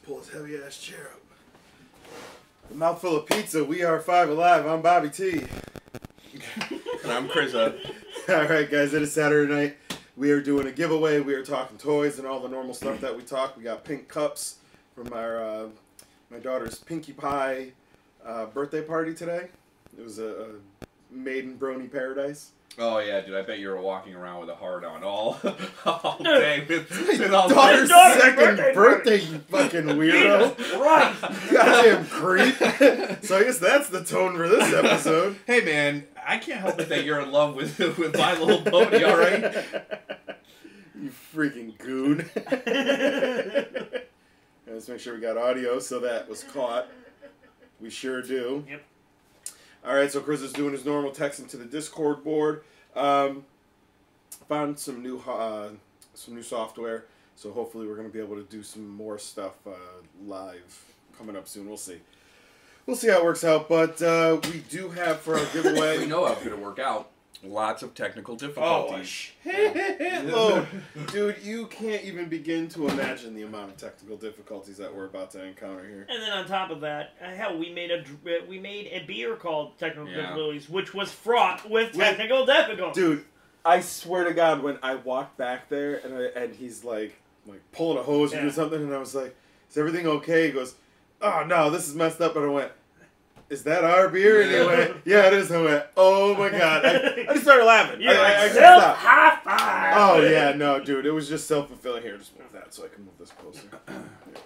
Pull his heavy ass chair up. A mouthful of pizza. We are 5Alive. I'm Bobby T. And I'm Chrisza. Alright guys, it is Saturday night. We are doing a giveaway. We are talking toys and all the normal stuff that we talk. We got pink cups from our my daughter's Pinkie Pie birthday party today. It was a maiden brony paradise. Oh yeah, dude! I bet you were walking around with a heart on all day with all daughter's second birthday, you fucking weirdo! Right, Goddamn creep. So I guess that's the tone for this episode. Hey man, I can't help it that you're in love with My Little Pony. All right, you freaking goon. Let's make sure we got audio so that was caught. We sure do. Yep. Alright, so Chris is doing his normal texting to the Discord board. Found some new software, so hopefully we're going to be able to do some more stuff live coming up soon. We'll see. We'll see how it works out, but we do have for our giveaway... we know how it's going to work out. Lots of technical difficulties. Oh, dude, you can't even begin to imagine the amount of technical difficulties that we're about to encounter here. and then on top of that, hell, we made a beer called Technical Difficulties, which was fraught with technical difficulties. Dude, I swear to God, when I walked back there and he's like pulling a hose or something, and I was like, "Is everything okay?" He goes, "Oh no, this is messed up." And I went, "Is that our beer?" And he went, "Yeah, it is." And I went, "Oh my God." I just started laughing. I Self-high five! Oh yeah, no, dude. It was just self-fulfilling. Here, just move that so I can move this closer. There we go.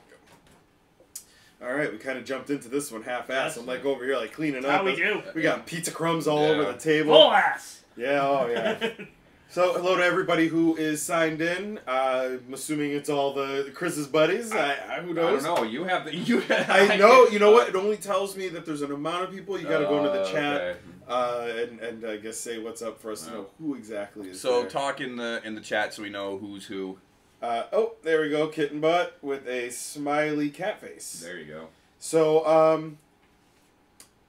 Alright, we kind of jumped into this one half-assed. I'm like over here like cleaning up. How we do. We got pizza crumbs all over the table. Full ass! Yeah, oh yeah. So, hello to everybody who is signed in. I'm assuming it's all the Chris's buddies. Who knows? I don't know. You have the... I know. You know what? It only tells me that there's an amount of people. You got to go into the chat and I guess say what's up for us to know who exactly is there. So talk in the chat so we know who's who. Oh, there we go. Kitten Butt with a smiley cat face. There you go. So,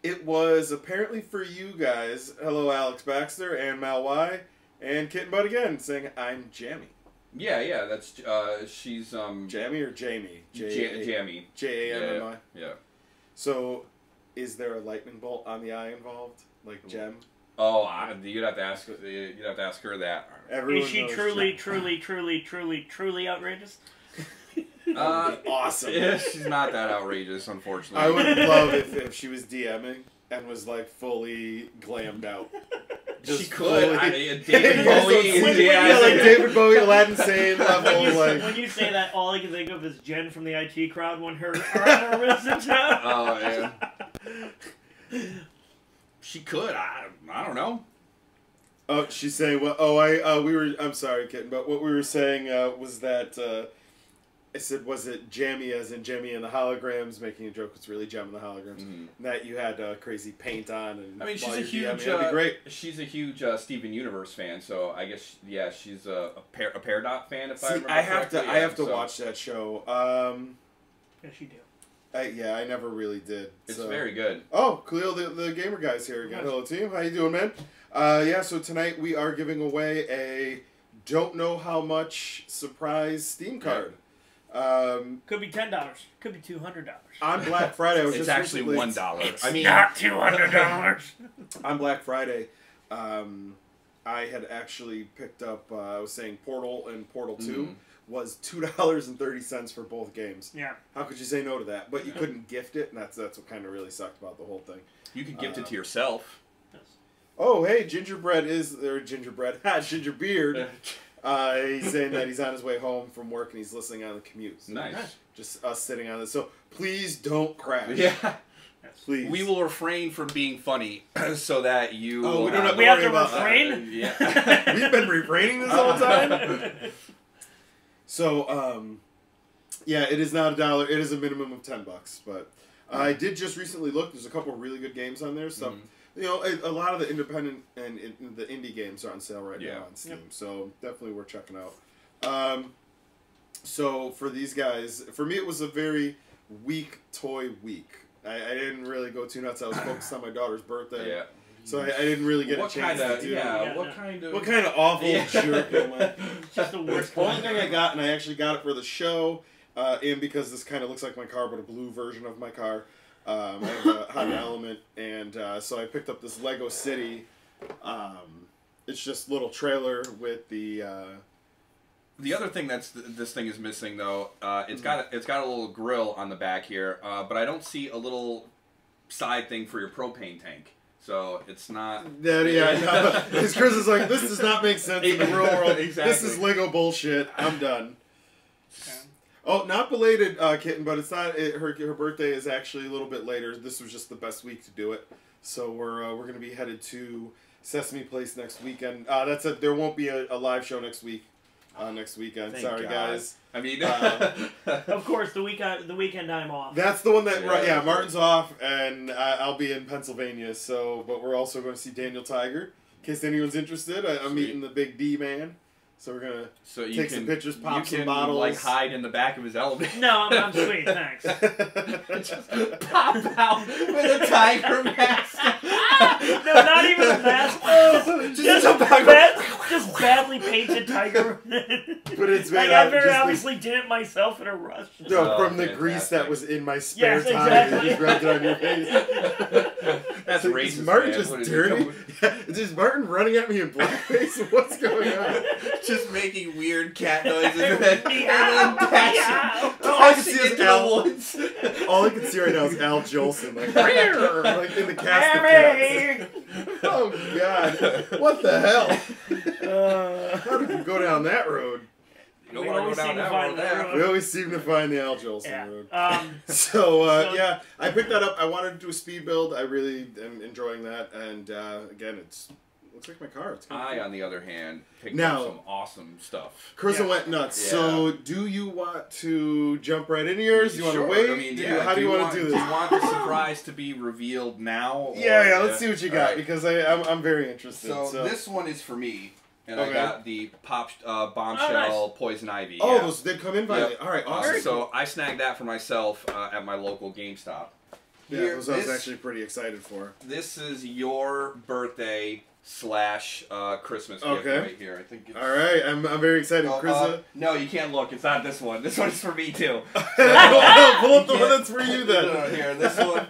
it was apparently for you guys. Hello, Alex Baxter and Mal Y. And Kitten Butt again, saying, "I'm Jammy." Yeah, that's, she's, Jammy or Jamie? Jammy. J-A-M-M-I? Yeah. So, is there a lightning bolt on the eye involved? Like Gem? Oh, you'd have to ask her that. Everyone Is she knows truly, Gem. truly outrageous? Awesome. Yeah, she's not that outrageous, unfortunately. I would love if she was DMing and was, like, fully glammed out. She could. David Bowie. Yeah, like David Bowie, Aladdin Sane level. When you say that, all I can think of is Jen from the IT crowd when her arm wrists out. Oh, yeah. She could. I don't know. Oh, she's saying, well, I'm sorry, Kitten, but what we were saying was that, I said, was it Jammy as in Jemmy and the holograms, making a joke, it's really Gem and the holograms, and that you had crazy paint on, and I mean, she's a huge Steven Universe fan, so I guess, yeah, she's a Peridot fan, if I remember correctly. I have to watch that show. Yes, you do. I never really did. It's very good. Oh, Khalil, the gamer guy's here again. Hello, team. How you doing, man? So tonight we are giving away a don't know how much surprise Steam card. Could be $10. Could be $200. On Black Friday, it's actually $1. I mean, not $200. On Black Friday, I had actually picked up. I was saying Portal and Portal 2 was $2.30 for both games. Yeah. How could you say no to that? But you couldn't gift it, and that's what kind of really sucked about the whole thing. You could gift it to yourself. Yes. Oh, hey, Gingerbeard. He's saying that he's on his way home from work and he's listening on the commute. So nice. Just us sitting on this. So please don't crash. Yeah. Please. We will refrain from being funny so that you... Oh, we don't have to we have to worry about refrain? Yeah. We've been refraining this whole time? So, yeah, it is not $1. It is a minimum of $10. But I did just recently look. There's a couple of really good games on there. So, you know, a lot of the independent and the indie games are on sale right now on Steam. So definitely worth checking out. So for these guys, for me it was a very weak toy week. I didn't really go too nuts. I was focused on my daughter's birthday. Yeah. So I didn't really get a chance to do what kind of awful jerk am I? Just the worst. The only thing I got, and I actually got it for the show, and because this kind of looks like my car, but a blue version of my car. I have a Honda Element, and so I picked up this Lego City. It's just a little trailer with the... The other thing this thing is missing, though, it's got a little grill on the back here, but I don't see a little side thing for your propane tank. So it's not... Yeah, because Chris is like, this does not make sense in the real world. Exactly. This is Lego bullshit. I'm done. Oh, not belated, Kitten, but it's not. Her birthday is actually a little bit later. This was just the best week to do it. So we're going to be headed to Sesame Place next weekend. There won't be a live show next week. Next weekend. Thank Sorry, God. guys. I mean, of course, the weekend I'm off. That's the one that Martin's off, and I'll be in Pennsylvania. So, but we're also going to see Daniel Tiger. In case anyone's interested, I'm meeting the Big D man. So we're gonna take some pictures, pop some bottles. Like hide in the back of his elevator. No, I'm sweet, thanks. Just pop out with a tiger mask. No, not even a mask. Just badly painted tiger. But it's made I very obviously did it myself in a rush. No, from the grease that was in my spare time. You just rubbed it on your face. That's racist. Is Martin just dirty? Is Martin running at me in blackface? What's going on? Just making weird cat noises and then all I can see is Al. All I can see right now is Al Jolson, like in the cast of Cats. Oh God! What the hell? How did we go down that road? We always seem to find that road. We always seem to find the Al Jolson road. So I picked that up. I wanted to do a speed build. I really am enjoying that, and again, it's. Looks like my car. On the other hand, picked up some awesome stuff. Carissa went nuts. Yeah. So, do you want to jump right into yours? Do you want to wait? I mean, how do you want to do this? Do you want the surprise to be revealed now? Or, let's see what you got, because I'm very interested. So, this one is for me, and I got the Bombshell Poison Ivy. Oh, those did come in by me. All right, awesome. So, I snagged that for myself at my local GameStop. Yeah, those I was actually pretty excited for. This is your birthday / Christmas gift right here. I think. All right, I'm very excited, Chris. No, you can't look. It's not this one. This one's for me too. Pull up the one that's for you then. No, here, this one.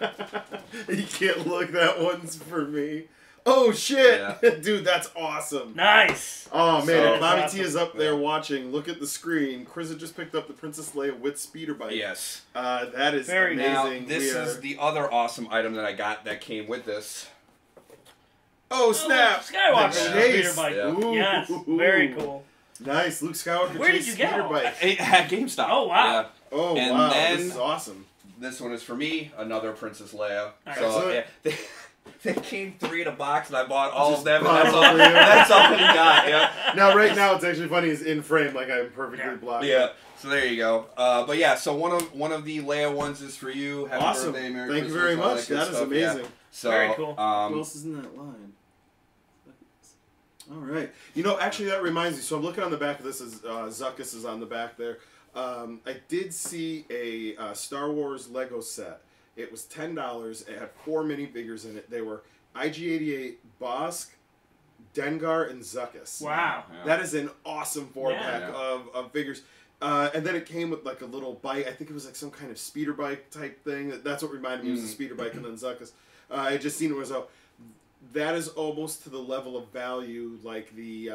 You can't look. That one's for me. Oh shit, dude, that's awesome. Nice. Oh man, if Bobby T is up there watching, look at the screen. Chris had just picked up the Princess Leia with speeder bike. Yes. That is very amazing. Now, this is the other awesome item that I got that came with this. Oh snap! Skywalker speeder bike. Ooh. Yes, very cool. Nice, Luke Skywalker. Where did you get speeder bike? At GameStop. Oh wow! Yeah. Oh and wow! Then, this is awesome. This one is for me. Another Princess Leia. Right. So they came 3 in a box, and I bought all of them. And that's all we got. Yeah. Now, right now, it's actually funny. It's in frame, like I'm perfectly blocked. Yeah. So there you go. But yeah, so one of the Leia ones is for you. Happy awesome. birthday, Merry Thank Christmas, you very all much. That is stuff. amazing. Yeah. So, very cool. What else is in that line? All right. You know, actually, that reminds me. So I'm looking on the back of this. Zuckus is on the back there. I did see a Star Wars Lego set. It was $10. It had 4 minifigures in it. They were IG-88, Bosk, Dengar, and Zuckus. Wow. Yeah. That is an awesome 4-pack of figures. And then it came with like a little bike. I think it was like some kind of speeder bike type thing. That's what reminded me of the speeder bike, and then Zuckus. I just seen it was out. That is almost to the level of value like the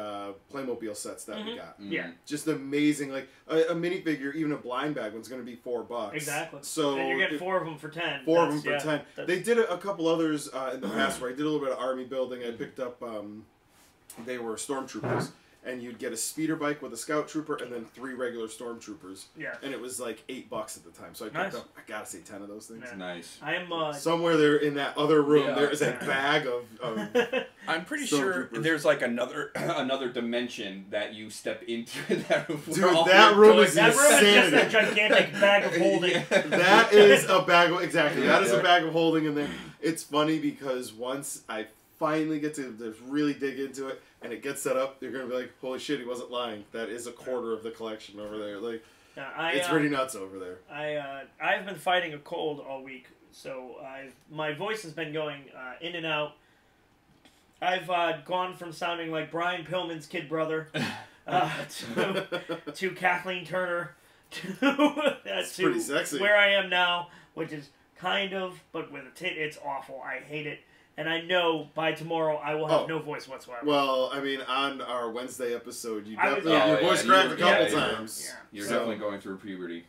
Playmobil sets that we got. Yeah. Just amazing. Like a minifigure, even a blind bag one's going to be $4. Exactly. So and you get 4 of them for 10. 4 of them for 10. They did a couple others in the past where I did a little bit of army building. I picked up, they were stormtroopers. And you'd get a speeder bike with a scout trooper and then 3 regular stormtroopers. Yeah. And it was like $8 at the time. So I picked up, I gotta say, 10 of those things. Yeah. Nice. I'm somewhere there in that other room, there is a bag of I'm pretty sure there's like another dimension that you step into that room. Dude, that room is insanity. That room is just a gigantic bag of holding. That is a bag of, exactly. That is a bag of holding in there. It's funny because once I finally get to really dig into it, and it gets set up, you're going to be like, holy shit, he wasn't lying. That is a quarter of the collection over there. Like, it's pretty nuts over there. I've been fighting a cold all week, so my voice has been going in and out. I've gone from sounding like Brian Pillman's kid brother to Kathleen Turner It's pretty sexy. Where I am now, which is kind of, but with a tit, it's awful. I hate it. And I know by tomorrow I will have no voice whatsoever. Well, I mean, on our Wednesday episode, you definitely your voice cracked a couple times. Yeah. You're definitely going through puberty.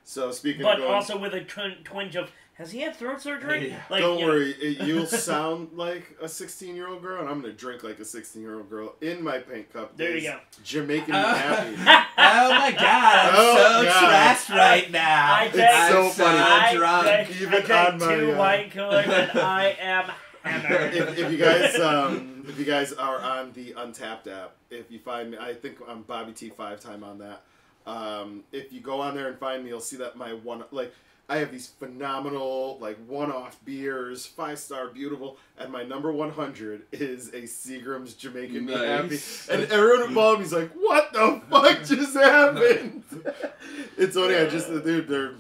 So speaking but of going, also with a twinge of, has he had throat surgery? Yeah. Like, don't worry, you'll sound like a 16-year-old girl, and I'm going to drink like a 16-year-old girl in my paint cup. There you go. Jamaican me happy. Oh my god, I'm so trashed right now. It's so funny. I'm drunk. Even I drank on my, 2 White Coolers, and I am hammered. if you guys are on the Untapped app, if you find me, I think I'm Bobby T 5-time on that. If you go on there and find me, you'll see that I have these phenomenal, one-off beers, 5-star beautiful, and my number 100 is a Seagram's Jamaican Me Happy. And everyone involved me is like, what the fuck just happened? It's only, dude, they're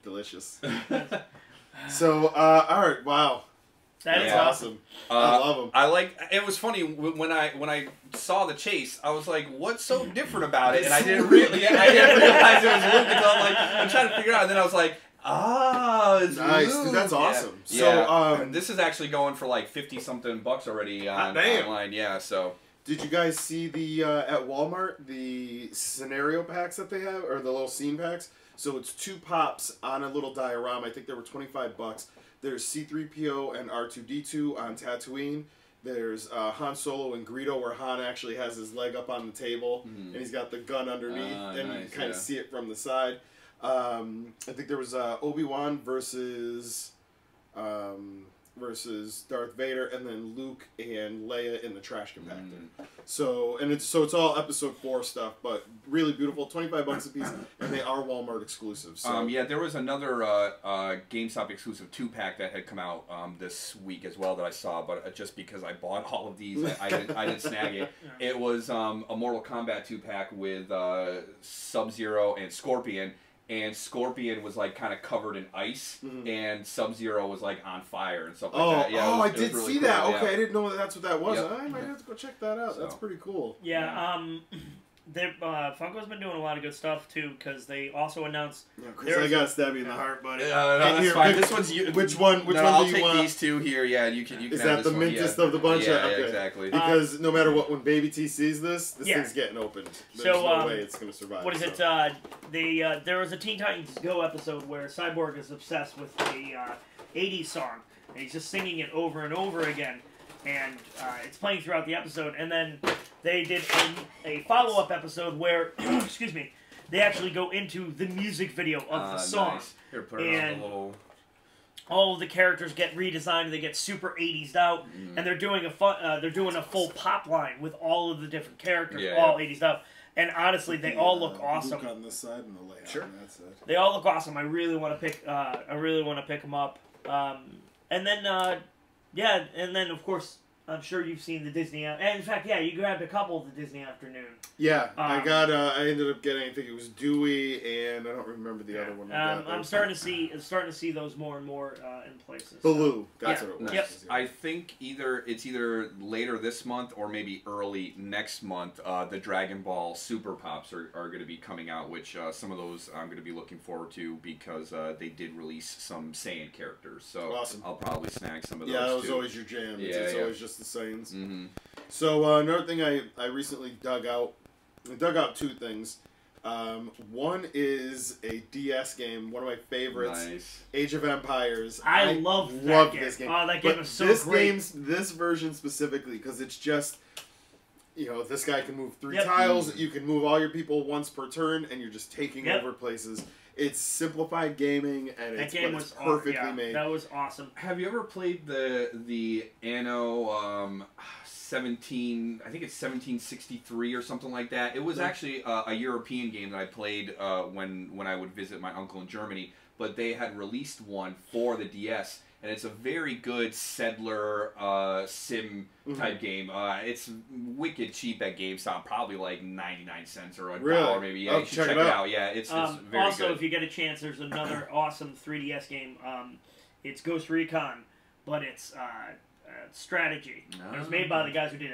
delicious. So, alright, wow. That is awesome. I love them. It was funny, when I saw the chase, I was like, what's so different about it? And I didn't realize it was Luke until I'm trying to figure it out, and then I was like, it's nice, Luke. dude, that's awesome. Yeah. So, this is actually going for like 50-something bucks already online. Yeah, so. Did you guys see the at Walmart the scenario packs that they have, or the little scene packs? So it's 2 pops on a little diorama. I think they were $25. There's C-3PO and R2-D2 on Tatooine. There's Han Solo and Greedo, where Han actually has his leg up on the table, and he's got the gun underneath, and you can kind of see it from the side. I think there was Obi-Wan versus Darth Vader, and then Luke and Leia in the trash compactor. So it's all Episode 4 stuff, but really beautiful. $25 a piece, and they are Walmart exclusive. So. There was another GameStop exclusive 2-pack that had come out this week as well that I saw, but just because I bought all of these, I didn't snag it. It was a Mortal Kombat 2-pack with Sub-Zero and Scorpion. And Scorpion was kind of covered in ice, and Sub-Zero was on fire and stuff like that. Yeah, I did really see cool. that. Yeah. Okay, I didn't know that's what that was. Yep. I might have to go check that out. So. That's pretty cool. Yeah, Funko's been doing a lot of good stuff too, because they also announced. Yeah, Chris, I got Stabby in the heart, buddy. No, that's fine. This one's you. Which one? Which one I'll do you take want? these 2 here. Yeah, you can. Is that the mintest of the bunch? Yeah, okay. exactly. Because no matter what, when Baby T sees this thing's getting opened. There's no way it's gonna survive. What is it? There was a Teen Titans Go episode where Cyborg is obsessed with a '80s song, and he's just singing it over and over again. And it's playing throughout the episode, and then they did a follow-up episode where, excuse me, they actually go into the music video of the song. Nice. Here, put it on the little... all of the characters get redesigned, they get super 80s out, and they're doing a full pop line with all of the different characters, all 80s out. And honestly, they all look awesome. Luke on this side and the layout. Sure. That's it. They all look awesome. I really want to pick. I really want to pick them up. And then of course, I'm sure you've seen the Disney. And in fact, you grabbed a couple of the Disney Afternoon. Yeah, I ended up getting. I think it was Dewey, and I don't remember the other one. I'm starting to see those more and more in places. Baloo, that's what it was. Yep. I think it's either later this month or maybe early next month. The Dragon Ball Super Pops are going to be coming out, which some of those I'm going to be looking forward to because they did release some Saiyan characters. So awesome. I'll probably snag some of those. Yeah, that was too. always your jam. It's always just the Saiyans. Mm-hmm. So another thing I recently dug out. I dug out 2 things. One is a DS game, one of my favorites, Nice. Age of Empires. I love this game. Oh, that game is so great. This version specifically, because it's just, this guy can move 3 tiles. You can move all your people once per turn, and you're just taking over places. It's simplified gaming, and it's perfectly made. That was awesome. Have you ever played the Anno 17? I think it's 1763 or something like that. It was actually a European game that I played when I would visit my uncle in Germany. But they had released one for the DS, and it's a very good settler sim type game. It's wicked cheap at GameStop, probably like 99 cents or $1 maybe. Yeah, you should check it out. Yeah, it's very also, good. if you get a chance, there's another awesome 3DS game. It's Ghost Recon, but it's strategy. It was made by the guys who did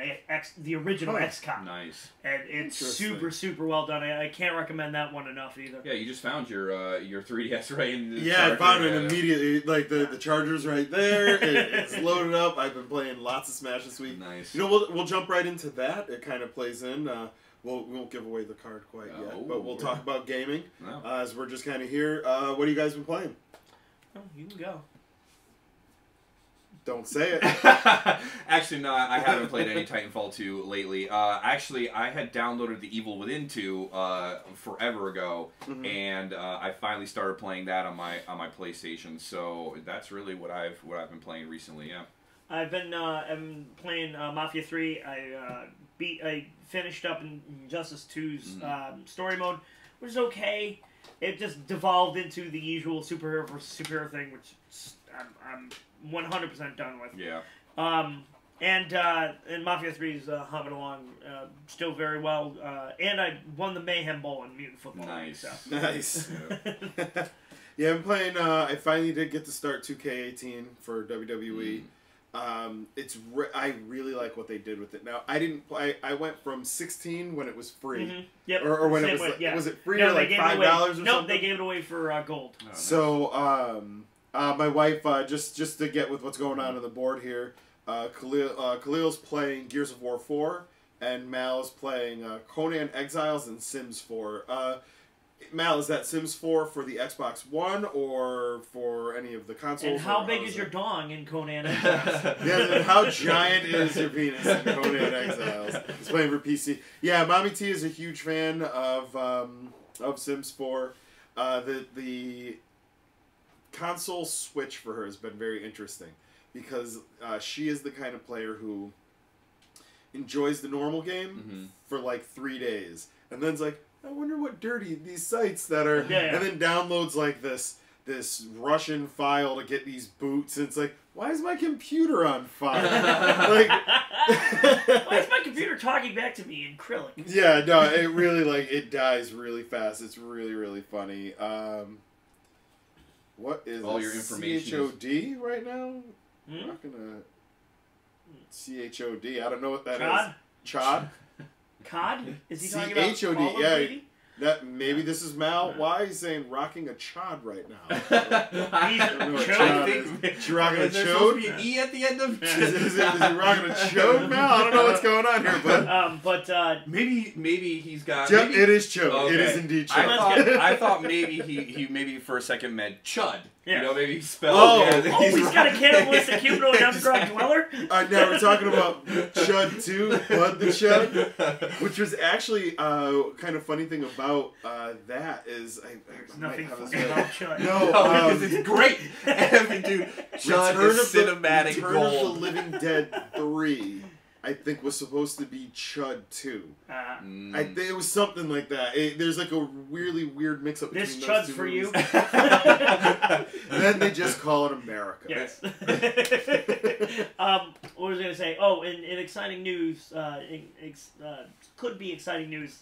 the original XCOM. Nice. And it's super well done. I can't recommend that one enough either. Yeah, you just found your 3DS right in the I found it immediately. Like the charger's right there. It's loaded up. I've been playing lots of Smash this week. Nice. You know, we'll jump right into that. It kind of plays in. We won't give away the card quite yet, but we'll talk about gaming as we're just kind of here. What have you guys been playing? Oh, you can go. Don't say it. Actually, no, I haven't played any Titanfall 2 lately. Actually, I had downloaded The Evil Within 2 forever ago, and I finally started playing that on my PlayStation. So that's really what I've been playing recently. Yeah. I've been playing Mafia 3. I finished up Injustice 2's story mode, which is okay. It just devolved into the usual superhero versus superhero thing, which I'm 100% done with. Yeah. And Mafia 3 is humming along still very well. And I won the Mayhem Bowl in Mutant Football. Nice. So. Nice. Yeah, I'm playing. I finally did get to start 2K18 for WWE. I really like what they did with it. Now, I went from 16 when it was free. Yep. Or when it was was it free or like $5 or something? Nope, they gave it away for gold. Oh, nice. So my wife just to get with what's going on the board here, Khalil's playing Gears of War 4 and Mal's playing Conan Exiles and Sims 4. Mal, is that Sims 4 for the Xbox One or for any of the consoles? And how big is your dong in Conan Exiles? And how giant is your penis in Conan Exiles? He's playing for PC. Yeah, Mommy T is a huge fan of Sims 4. The console switch for her has been very interesting because she is the kind of player who enjoys the normal game for like 3 days and then's like, I wonder what dirty these sites that are, and then downloads like this Russian file to get these boots, and it's like, why is my computer on fire? Like, why is my computer talking back to me in Acrylic? Yeah, no, it really it dies really fast. It's really funny. What is all your information? CHOD right now? I'm not gonna CHOD. I don't know what that is. Chod. COD? Is he talking about CHOD? Call of Duty? That maybe this is Mal. Why he's saying rocking a chod right now? He's you rocking a chode? Is there supposed to be an E at the end of? Is he rocking a chode, Mal? I don't know what's going on here, but maybe he's got. Yep, it is chode. Okay. It is indeed chode. I thought maybe he maybe for a second meant chud. Yeah. You know, maybe he spelled. He's got a cannibalistic humanoid underground dweller. Now we're talking about Chud 2, Bud the Chud, which was actually kind of funny thing about that is there's nothing funny about Chud. No, because it's great. Dude, Chud is cinematic Return gold. of the Living Dead 3. I think was supposed to be Chud 2. I think it was something like that. There's like a really weird mix-up between this those Chud's two for movies. you. Then they just call it America. Yes. What was I going to say? Oh, in exciting news, could be exciting news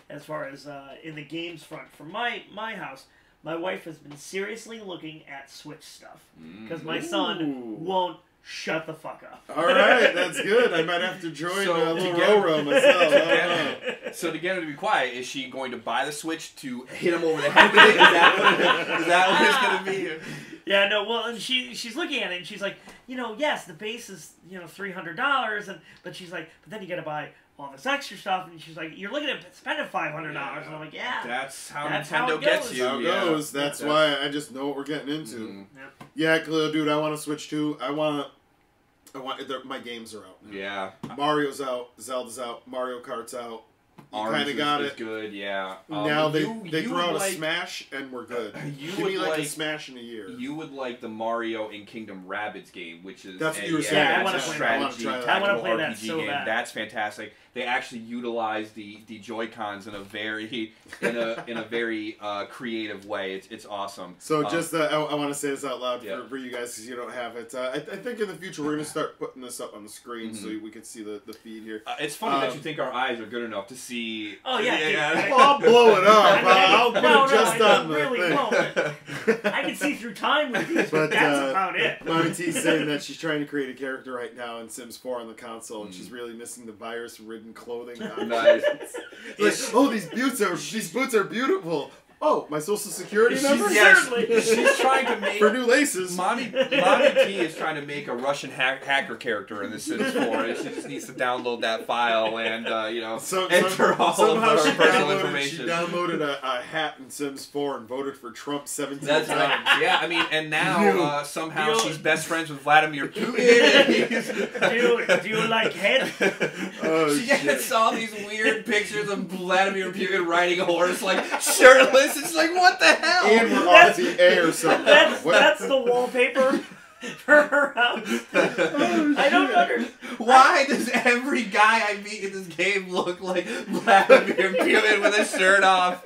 as far as in the games front. For my house, my wife has been seriously looking at Switch stuff. Because my son won't shut the fuck up. All right, that's good. I might have to join a little Roro myself. So to get him to be quiet, is she going to buy the Switch to hit him over the head with it? Is that what it's going to be? Yeah, no, well, and she's looking at it, and she's like, yes, the base is, $300, but she's like, but then you got to buy all this extra stuff, and she's like, you're looking at spending $500, and I'm like, yeah. That's how Nintendo gets you. That's how it goes. That's why I just know what we're getting into. Yeah, Khalil, dude, I want to Switch too. I want my games are out now. Yeah. Mario's out, Zelda's out, Mario Kart's out. You kind of got it. Good, yeah. Now they throw out a Smash and we're good. Give me like a Smash in a year. You would like the Mario and Kingdom Rabbids game, which is that's what you were saying. I want to play strategy, I want to play that RPG so game. bad. That's fantastic. They actually utilize the Joy-Cons in a very creative way. It's awesome. So I want to say this out loud for you guys because you don't have it. I think in the future we're going to start putting this up on the screen so we can see the feed here. It's funny that you think our eyes are good enough to see see. Oh yeah. Well, I'll blow it up. I'll put it just on the really thing. won't. I can see through time with these, but that's about it. Mommy T's saying that she's trying to create a character right now in Sims 4 on the console, and she's really missing the virus-ridden clothing. Nice. Like, oh, these boots are beautiful. Oh, my social security number? She's trying to make... For new laces. Mommy T is trying to make a Russian hacker character in The Sims 4, and she just needs to download that file and, enter all of her personal information. She downloaded a hat in Sims 4 and voted for Trump 17 times. Right. Yeah, I mean, and now somehow she's best friends with Vladimir Putin. Do you like head? Oh, she gets all these weird pictures of Vladimir Putin riding a horse, like, shirtless. It's like, what the hell? And we're off the air or something. That's the wallpaper for her house. I don't understand. Why does every guy I meet in this game look like Vladimir Putin with his shirt off?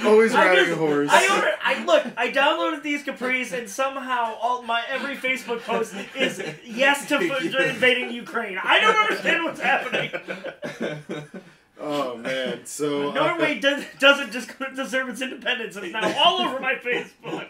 Always riding a horse. I downloaded these Capris, and somehow every Facebook post is yes to invading Ukraine. I don't understand what's happening. Oh man! So Norway doesn't just deserve its independence. It's now all over my Facebook.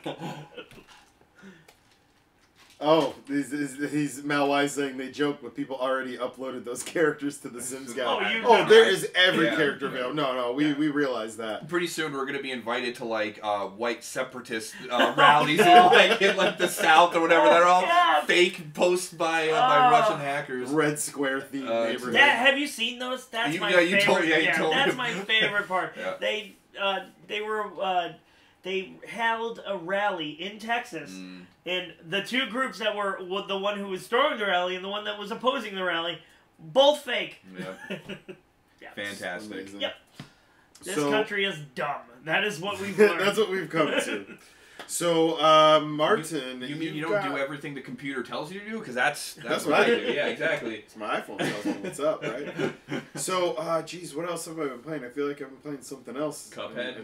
Oh, he's Malwise saying they joke, but people already uploaded those characters to the Sims guy. Oh, there is every character available. No, we realize that. Pretty soon we're gonna be invited to like white separatist rallies in the South or whatever. They're all fake posts by Russian hackers. Red Square themed neighborhood. Have you seen those? That's my favorite. You told that's me. my favorite part. Yeah. They held a rally in Texas, and the two groups that were the one who was throwing the rally and the one that was opposing the rally, both fake. Yep. Fantastic. Yep. This country is dumb. That is what we've learned. That's what we've come to. So, Martin, you mean you don't do everything the computer tells you to do? Because that's what I do. Yeah, exactly. It's my iPhone tells me what's up, right? So, geez, what else have I been playing? I feel like I've been playing something else. Cuphead?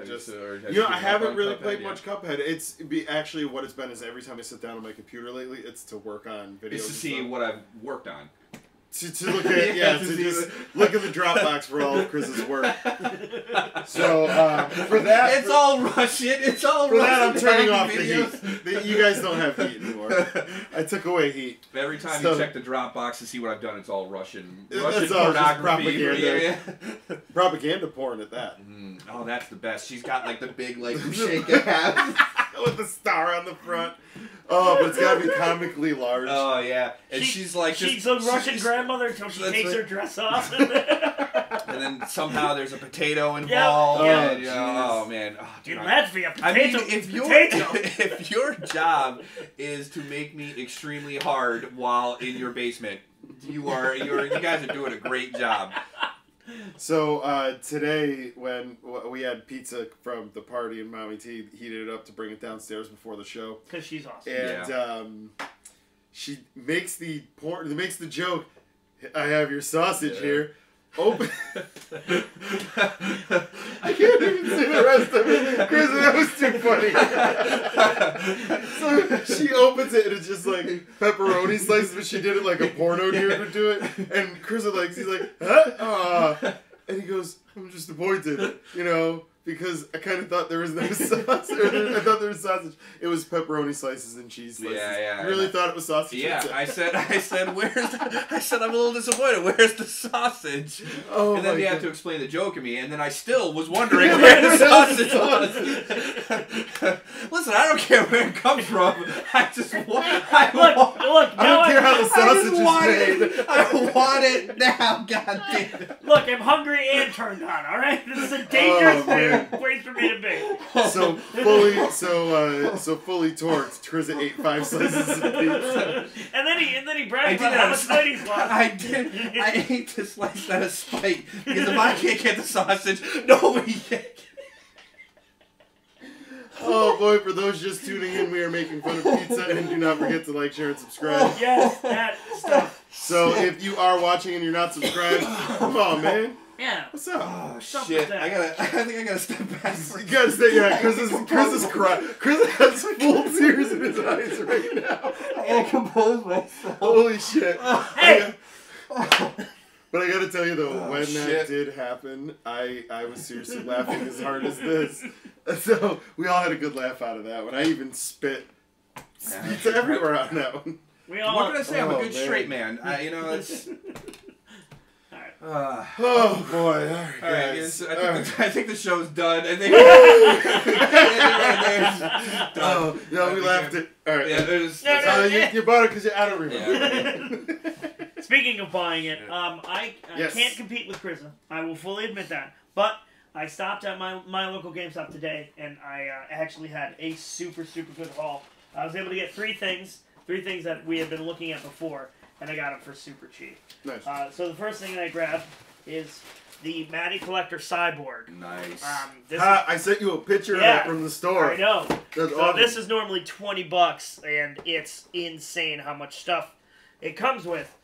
I haven't really played much Cuphead. Actually, what it's been is every time I sit down on my computer lately, it's to work on videos. It's to see what I've worked on. To look at just look at the Dropbox for all of Chris's work. So for that, it's all Russian. It's all Russian. For that, I'm turning off the heat. You guys don't have heat anymore. I took away heat. Every time you check the Dropbox to see what I've done, it's all Russian. Russian it's pornography. Propaganda. Propaganda porn at that. Oh, that's the best. She's got like the big shake hat with the star on the front. Oh, but it's gotta be comically large. Oh yeah, and she's a Russian grandmother until she takes her dress off. And then somehow there's a potato involved. Oh man, in Latvia, potato. I mean, if your job is to make me extremely hard while in your basement, you guys are doing a great job. So today, when we had pizza from the party and Mommy T heated it up to bring it downstairs before the show, because she's awesome, and she makes the joke. I have your sausage here. Open. I can't even see the rest of it, Chris. That was too funny. So she opens it and it's just like pepperoni slices, but she did it like a porno dude would do it. And Chris he's like, huh? And he goes, I'm just disappointed, because I kind of thought there was no sausage. I thought there was sausage. It was pepperoni slices and cheese slices. Yeah. I really thought it was sausage. Yeah, I said, I'm a little disappointed. Where's the sausage? Oh, and then you have to explain the joke to me, and then I still was wondering where the sausage was. Listen, I don't care where it comes from. I just want. I don't care how the sausage is made. I want it now. God damn it. Look, I'm hungry and turned on. All right, this is a dangerous place for me to be. So fully torqued, Chris ate 5 slices of pizza. And then he bragged about how much weight he's lost. I ate the slice out of spite because if I can't get the sausage, nobody can. Oh boy, for those just tuning in, we are making fun of pizza, and do not forget to like, share, and subscribe. Yes, that stuff. So if you are watching and you're not subscribed, come on, man. Yeah. What's up? Oh shit! I think I gotta step back. You gotta stay. Yeah, Chris is crying. Chris has full tears in his eyes right now. I gotta compose myself. Holy shit! Hey. But I gotta tell you though, when shit. that did happen, I was seriously laughing as hard as this. So we all had a good laugh out of that one. I even spit pizza everywhere on that one. What can I say? I'm a good man. straight man. You know, it's... oh boy! All right, guys. I think the show's done. I think. Oh, no, we laughed it. All right. Yeah, you bought it because I don't remember. Yeah. Speaking of buying it, I can't compete with Chrisa. I will fully admit that. But I stopped at my local GameStop today, and I actually had a super good haul. I was able to get three things that we had been looking at before. And I got them for super cheap. Nice. So the first thing I grabbed is the Matty Collector Cyborg. Nice. I sent you a picture of that from the store. I know. That's so awesome. This is normally $20, and it's insane how much stuff it comes with.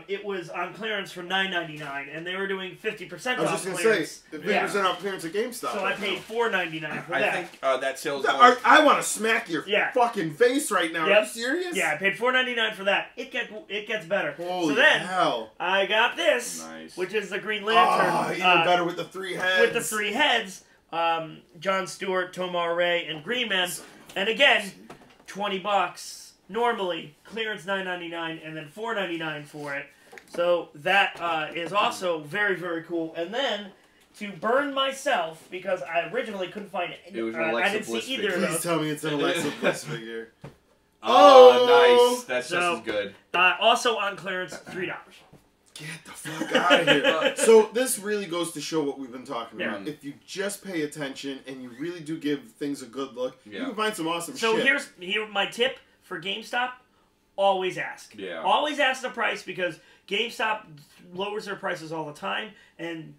It was on clearance for $9.99, and they were doing 50% off clearance. I was just going to say, 50% off clearance at GameStop. So I paid $4.99 for that. I think that sales... I want to smack your fucking face right now. Yep. Are you serious? Yeah, I paid $4.99 for that. It gets better. Holy so then, hell. I got this, which is the Green Lantern. Oh, even better with the 3 heads. With the 3 heads. John Stewart, Tomar Ray, and Green Man. And again, $20. Normally, clearance $9.99 and then $4.99 for it. So that is also very cool. And then to burn myself, because I originally couldn't find it. It was an I Alexa didn't Bliss see either of Please those. tell me it's an Alexa Bliss figure. Oh, nice. That's just as good. Also on clearance, $3. Get the fuck out of here. So this really goes to show what we've been talking about. If you just pay attention and you really do give things a good look, you can find some awesome shit. So here's my tip for GameStop. Always ask. Yeah. Always ask the price, because GameStop lowers their prices all the time, and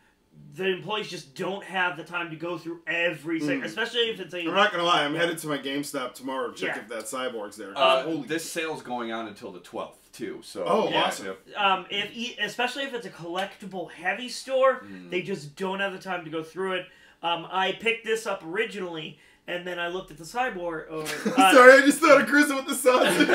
the employees just don't have the time to go through every second, especially if it's a... I'm not going to lie, I'm headed to my GameStop tomorrow to check if that Cyborg's there. This sale's going on until the 12th, too. So awesome. Especially if it's a collectible heavy store, they just don't have the time to go through it. I picked this up originally, and then I looked at the Cyborg. Sorry, I just thought of Chris with the sausage.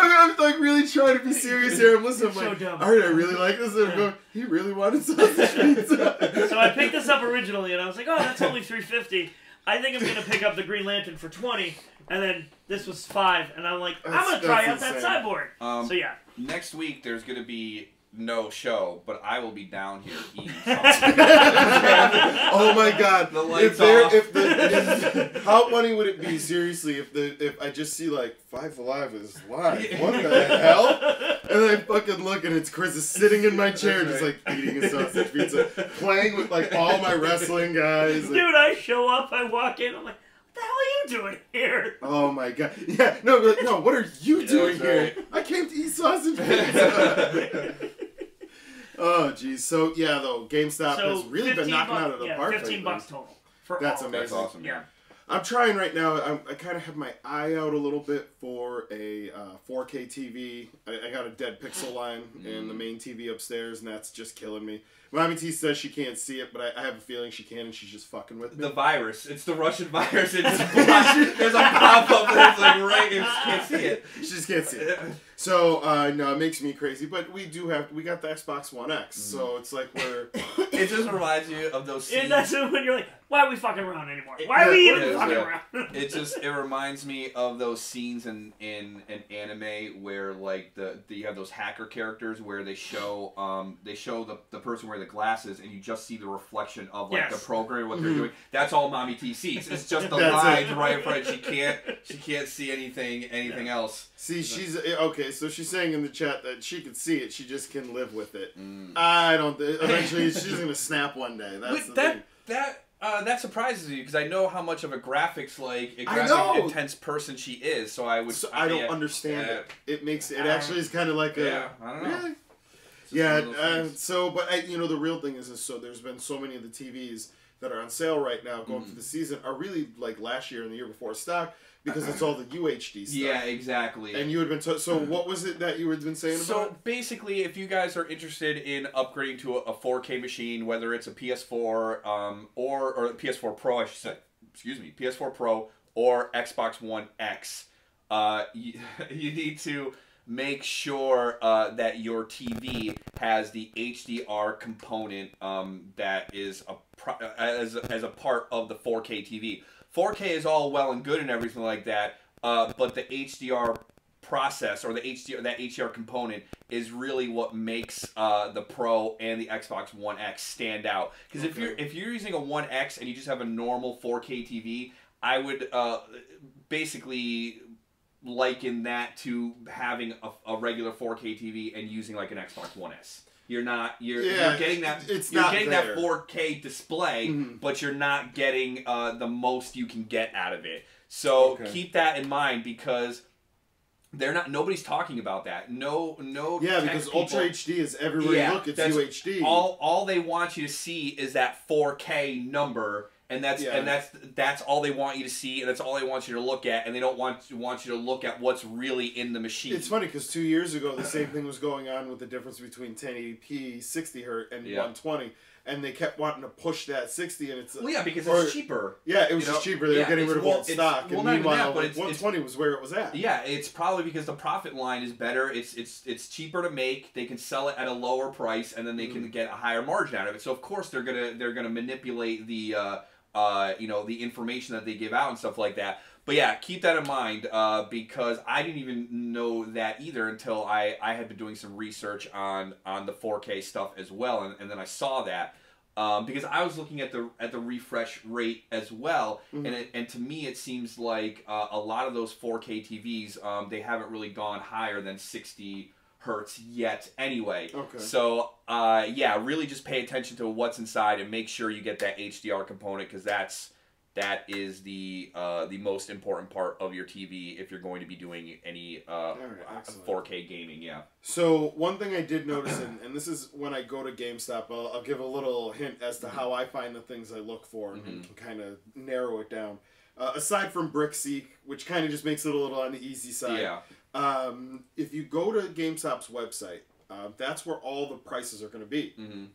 I'm like really trying to be serious here. I'm listening. I'm like, all right, I really like this. And I'm going, he really wanted sausage pizza. So I picked this up originally, and I was like, oh, that's only $3.50. I think I'm gonna pick up the Green Lantern for $20, and then this was $5, and I'm like, I'm gonna try out that Cyborg. So yeah. Next week there's gonna be no show, but I will be down here eating something. Oh my god! The lights off. How funny would it be, seriously, if I just see like 5Alive is live? What the hell? And then I fucking look and it's Chris is sitting in my chair, just like eating a sausage pizza, playing with like all my wrestling guys. Dude, I show up, I walk in, I'm like, what the hell are you doing here? Oh my god! Yeah, no, like, no. What are you doing here? I came to eat sausage pizza. Oh, geez. So, yeah, though, GameStop has really been knocking out of the park. $15 total. That's amazing. That's awesome. Yeah. I'm trying right now. I kind of have my eye out a little bit for a 4K TV. I got a dead pixel line in the main TV upstairs, and that's just killing me. Mommy T says she can't see it, but I have a feeling she can, and she's just fucking with me. The virus. It's the Russian virus. It's there's a pop-up that's like right, you just can't see it. She just can't see it. So, no, it makes me crazy. But we got the Xbox One X, so it's like we're... It just reminds you of those scenes. And that's when you're like, why are we fucking around anymore? Why are we even fucking around? It reminds me of those scenes in an anime where like you have those hacker characters where they show the person wearing the glasses and you just see the reflection of like the program and what they're doing. That's all Mommy T sees. It's just the lines right in front. She can't see anything else. See, she's okay. So she's saying in the chat that she can see it. She just can live with it. I don't. Eventually, she's gonna snap one day. That's the thing. That surprises me because I know how much of a graphics intense person she is. So I would. So I don't understand it. It makes it actually is kind of like a. I don't know. Really? Yeah. So, but the real thing is so there's been so many of the TVs that are on sale right now going through the season are really like last year and the year before stock. Because it's all the UHD stuff. Yeah, exactly. And you had been... So what was it that you had been saying about? So basically, if you guys are interested in upgrading to a 4K machine, whether it's a PS4 or PS4 Pro, I should say, PS4 Pro or Xbox One X, you need to make sure that your TV has the HDR component that is as a part of the 4K TV. 4K is all well and good and everything like that, but the HDR process or that HDR component is really what makes the Pro and the Xbox One X stand out. Because if you're using a One X and you just have a normal 4K TV, I would basically liken that to having a regular 4K TV and using like an Xbox One S. You're getting that 4K display, but you're not getting the most you can get out of it. So keep that in mind, because nobody's talking about that. No. Yeah, because people, Ultra HD is everywhere you look. It's UHD. All they want you to see is that 4K number, and that's all they want you to see, and that's all they want you to look at, and they don't want you to look at what's really in the machine. It's funny because 2 years ago the same thing was going on with the difference between 1080p 60 Hz and 120. And they kept wanting to push that 60, and it's because it's cheaper. Yeah, it was just cheaper. They were getting rid of old stock, and meanwhile, 120 was where it was at. Yeah, it's probably because the profit line is better. It's cheaper to make. They can sell it at a lower price, and then they can get a higher margin out of it. So of course they're gonna manipulate the the information that they give out and stuff like that. But yeah, keep that in mind, because I didn't even know that either until I had been doing some research on the 4K stuff as well, and then I saw that. Because I was looking at the refresh rate as well, and to me it seems like a lot of those 4K TVs, they haven't really gone higher than 60 Hertz yet anyway. Okay. So really just pay attention to what's inside and make sure you get that HDR component, because that is the most important part of your TV if you're going to be doing any 4K gaming. Yeah. So one thing I did notice, and this is when I go to GameStop, I'll give a little hint as to how I find the things I look for and kind of narrow it down. Aside from BrickSeek, which kind of just makes it a little on the easy side. Yeah. If you go to GameStop's website, that's where all the prices are going to be.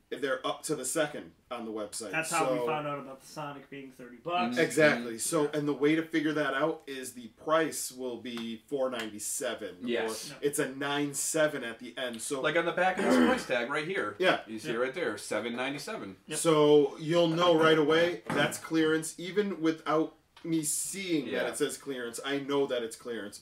They're up to the second on the website. That's how we found out about the Sonic being $30. Exactly. So, and the way to figure that out is the price will be $497. Yes. Or it's a $97 at the end. So, like on the back of this price tag right here. Yeah. You see it right there, $797. Yep. So you'll know right away that's clearance, even without me seeing that it says clearance. I know that it's clearance.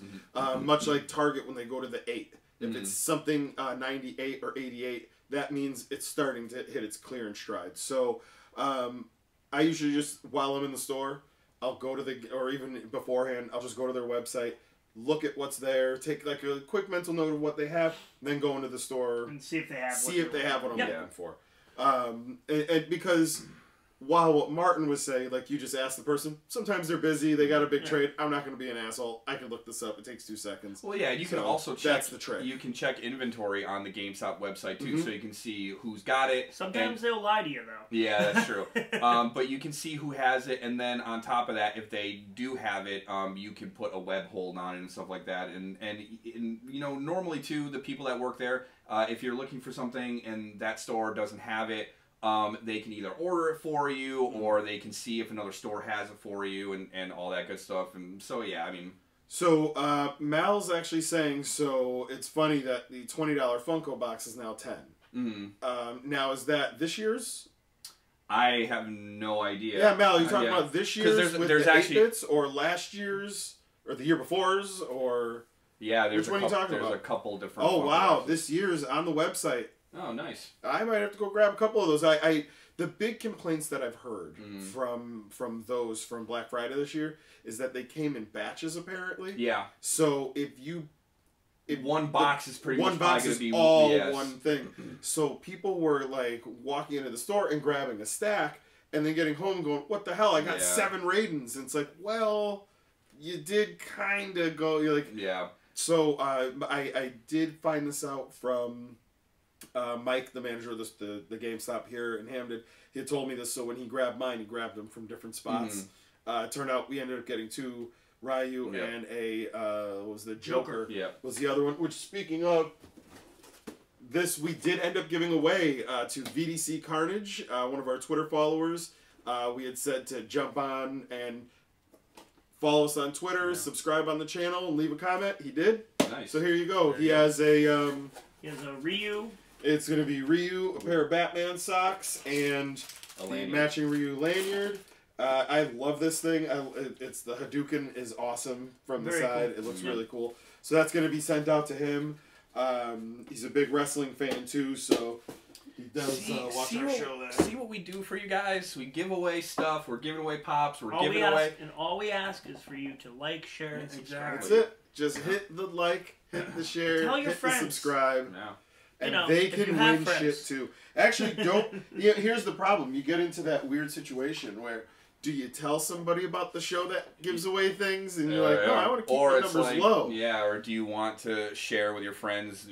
Much like Target when they go to the 8. If it's something 98 or 88, that means it's starting to hit its clearance stride. So I usually just, while I'm in the store, I'll go to or even beforehand, I'll just go to their website, look at what's there, take like a quick mental note of what they have, then go into the store and see if they have what I'm looking for. And because while what Martin was saying, like you just asked the person, sometimes they're busy, they got a big trade, I'm not going to be an asshole, I can look this up, it takes 2 seconds. Well, yeah, you can also check, that's the trick. You can check inventory on the GameStop website too, so you can see who's got it. Sometimes they'll lie to you though. Yeah, that's true. But you can see who has it, and then on top of that, if they do have it, you can put a web hold on it and stuff like that. And normally too, the people that work there, if you're looking for something and that store doesn't have it, they can either order it for you, or they can see if another store has it for you, and all that good stuff. And so, yeah, I mean... So, Mal's actually saying, so it's funny that the $20 Funko box is now $10. Now, is that this year's? I have no idea. Yeah, Mal, are you talking about this year's with the 8-bits, or last year's, or the year before's, or... Yeah, which one are you talking about? There's a couple different... Oh, wow, boxes. This year's on the website. Oh, nice. I might have to go grab a couple of those. The big complaints that I've heard from those from Black Friday this year is that they came in batches, apparently. Yeah. So if one box is pretty much going to be all one thing. So people were like walking into the store and grabbing a stack, and then getting home and going, "What the hell? I got 7 Raidens." And it's like, well, you did kind of go. You're like, yeah. So I did find this out from. Mike, the manager of the GameStop here in Hamden, he had told me this, so when he grabbed mine, he grabbed them from different spots. It turned out we ended up getting 2 Ryu and a, what was the Joker? Was the other one, which speaking of, this we did end up giving away to VDC Carnage, one of our Twitter followers. We had said to jump on and follow us on Twitter, subscribe on the channel, and leave a comment. He did. nice. So here you go. He has a Ryu. It's going to be Ryu, a pair of Batman socks, and the matching Ryu lanyard. I love this thing. It's the Hadouken is awesome from the side. Cool. It looks really cool. So that's going to be sent out to him. He's a big wrestling fan too, so he does watch our show there. See what we do for you guys? We give away stuff. We're giving away pops. We're giving away. And all we ask is for you to like, share, and subscribe. That's it. Just hit the like, hit the share, Tell your hit friends. the subscribe. No. And they can win shit too. Actually, don't. Here's the problem. You get into that weird situation where do you tell somebody about the show that gives away things, and you're like, no, I want to keep the numbers low. Yeah, or do you want to share with your friends?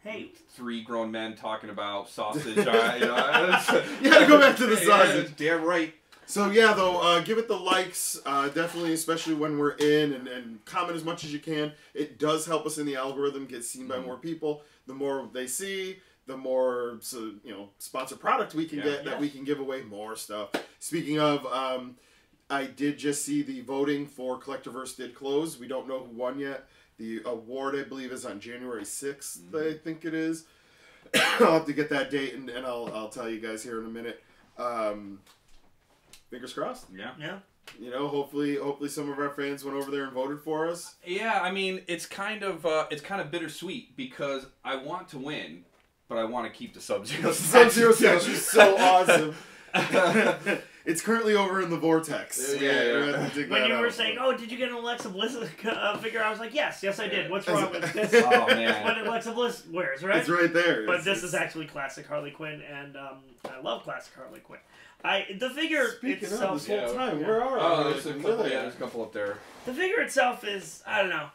Hey, 3 grown men talking about sausage. You gotta go back to the sausage. Damn right. So yeah, though, give it the likes, definitely, especially when we're in, and comment as much as you can. It does help us in the algorithm, get seen by more people. The more they see, the more sponsored product we can get that we can give away more stuff. Speaking of, I did just see the voting for Collectorverse did close. We don't know who won yet. The award, I believe, is on January 6th, I think it is. I'll have to get that date, and I'll tell you guys here in a minute. Fingers crossed. Yeah. Hopefully some of our fans went over there and voted for us. Yeah, I mean, it's kind of bittersweet because I want to win, but I want to keep the Sub-Zero Sub-Zero statue is so awesome. It's currently over in the vortex. Yeah. When you were saying, "Oh, did you get an Alexa Bliss figure?" I was like, "Yes, I did." What's wrong with this? Oh man, what Alexa Bliss wears, right? It's right there. But this is actually classic Harley Quinn, and I love classic Harley Quinn. The figure itself. This whole time, where are? Oh, there's a couple up there. The figure itself is, I don't know.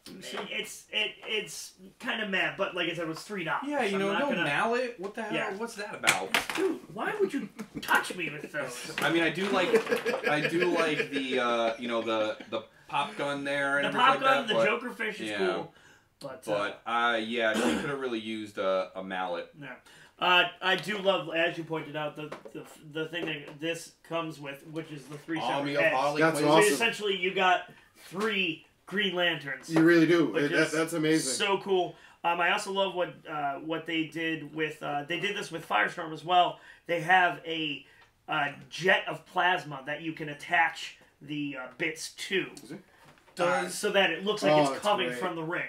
It's kind of mad, but like I said, it was $3. Yeah, no mallet. What the hell? Yeah. What's that about? Dude, why would you touch me with those? I mean, I do like the the pop gun there and the pop gun, like that, the Joker fish is cool. But she could have really used a mallet. Yeah. I do love, as you pointed out, the thing that this comes with, which is the 3 separate heads. That's so awesome. Essentially, you got 3 Green Lanterns. You really do. That's amazing. So cool. I also love what they did with they did this with Firestorm as well. They have a jet of plasma that you can attach the bits to, so that it looks like it's coming from the ring.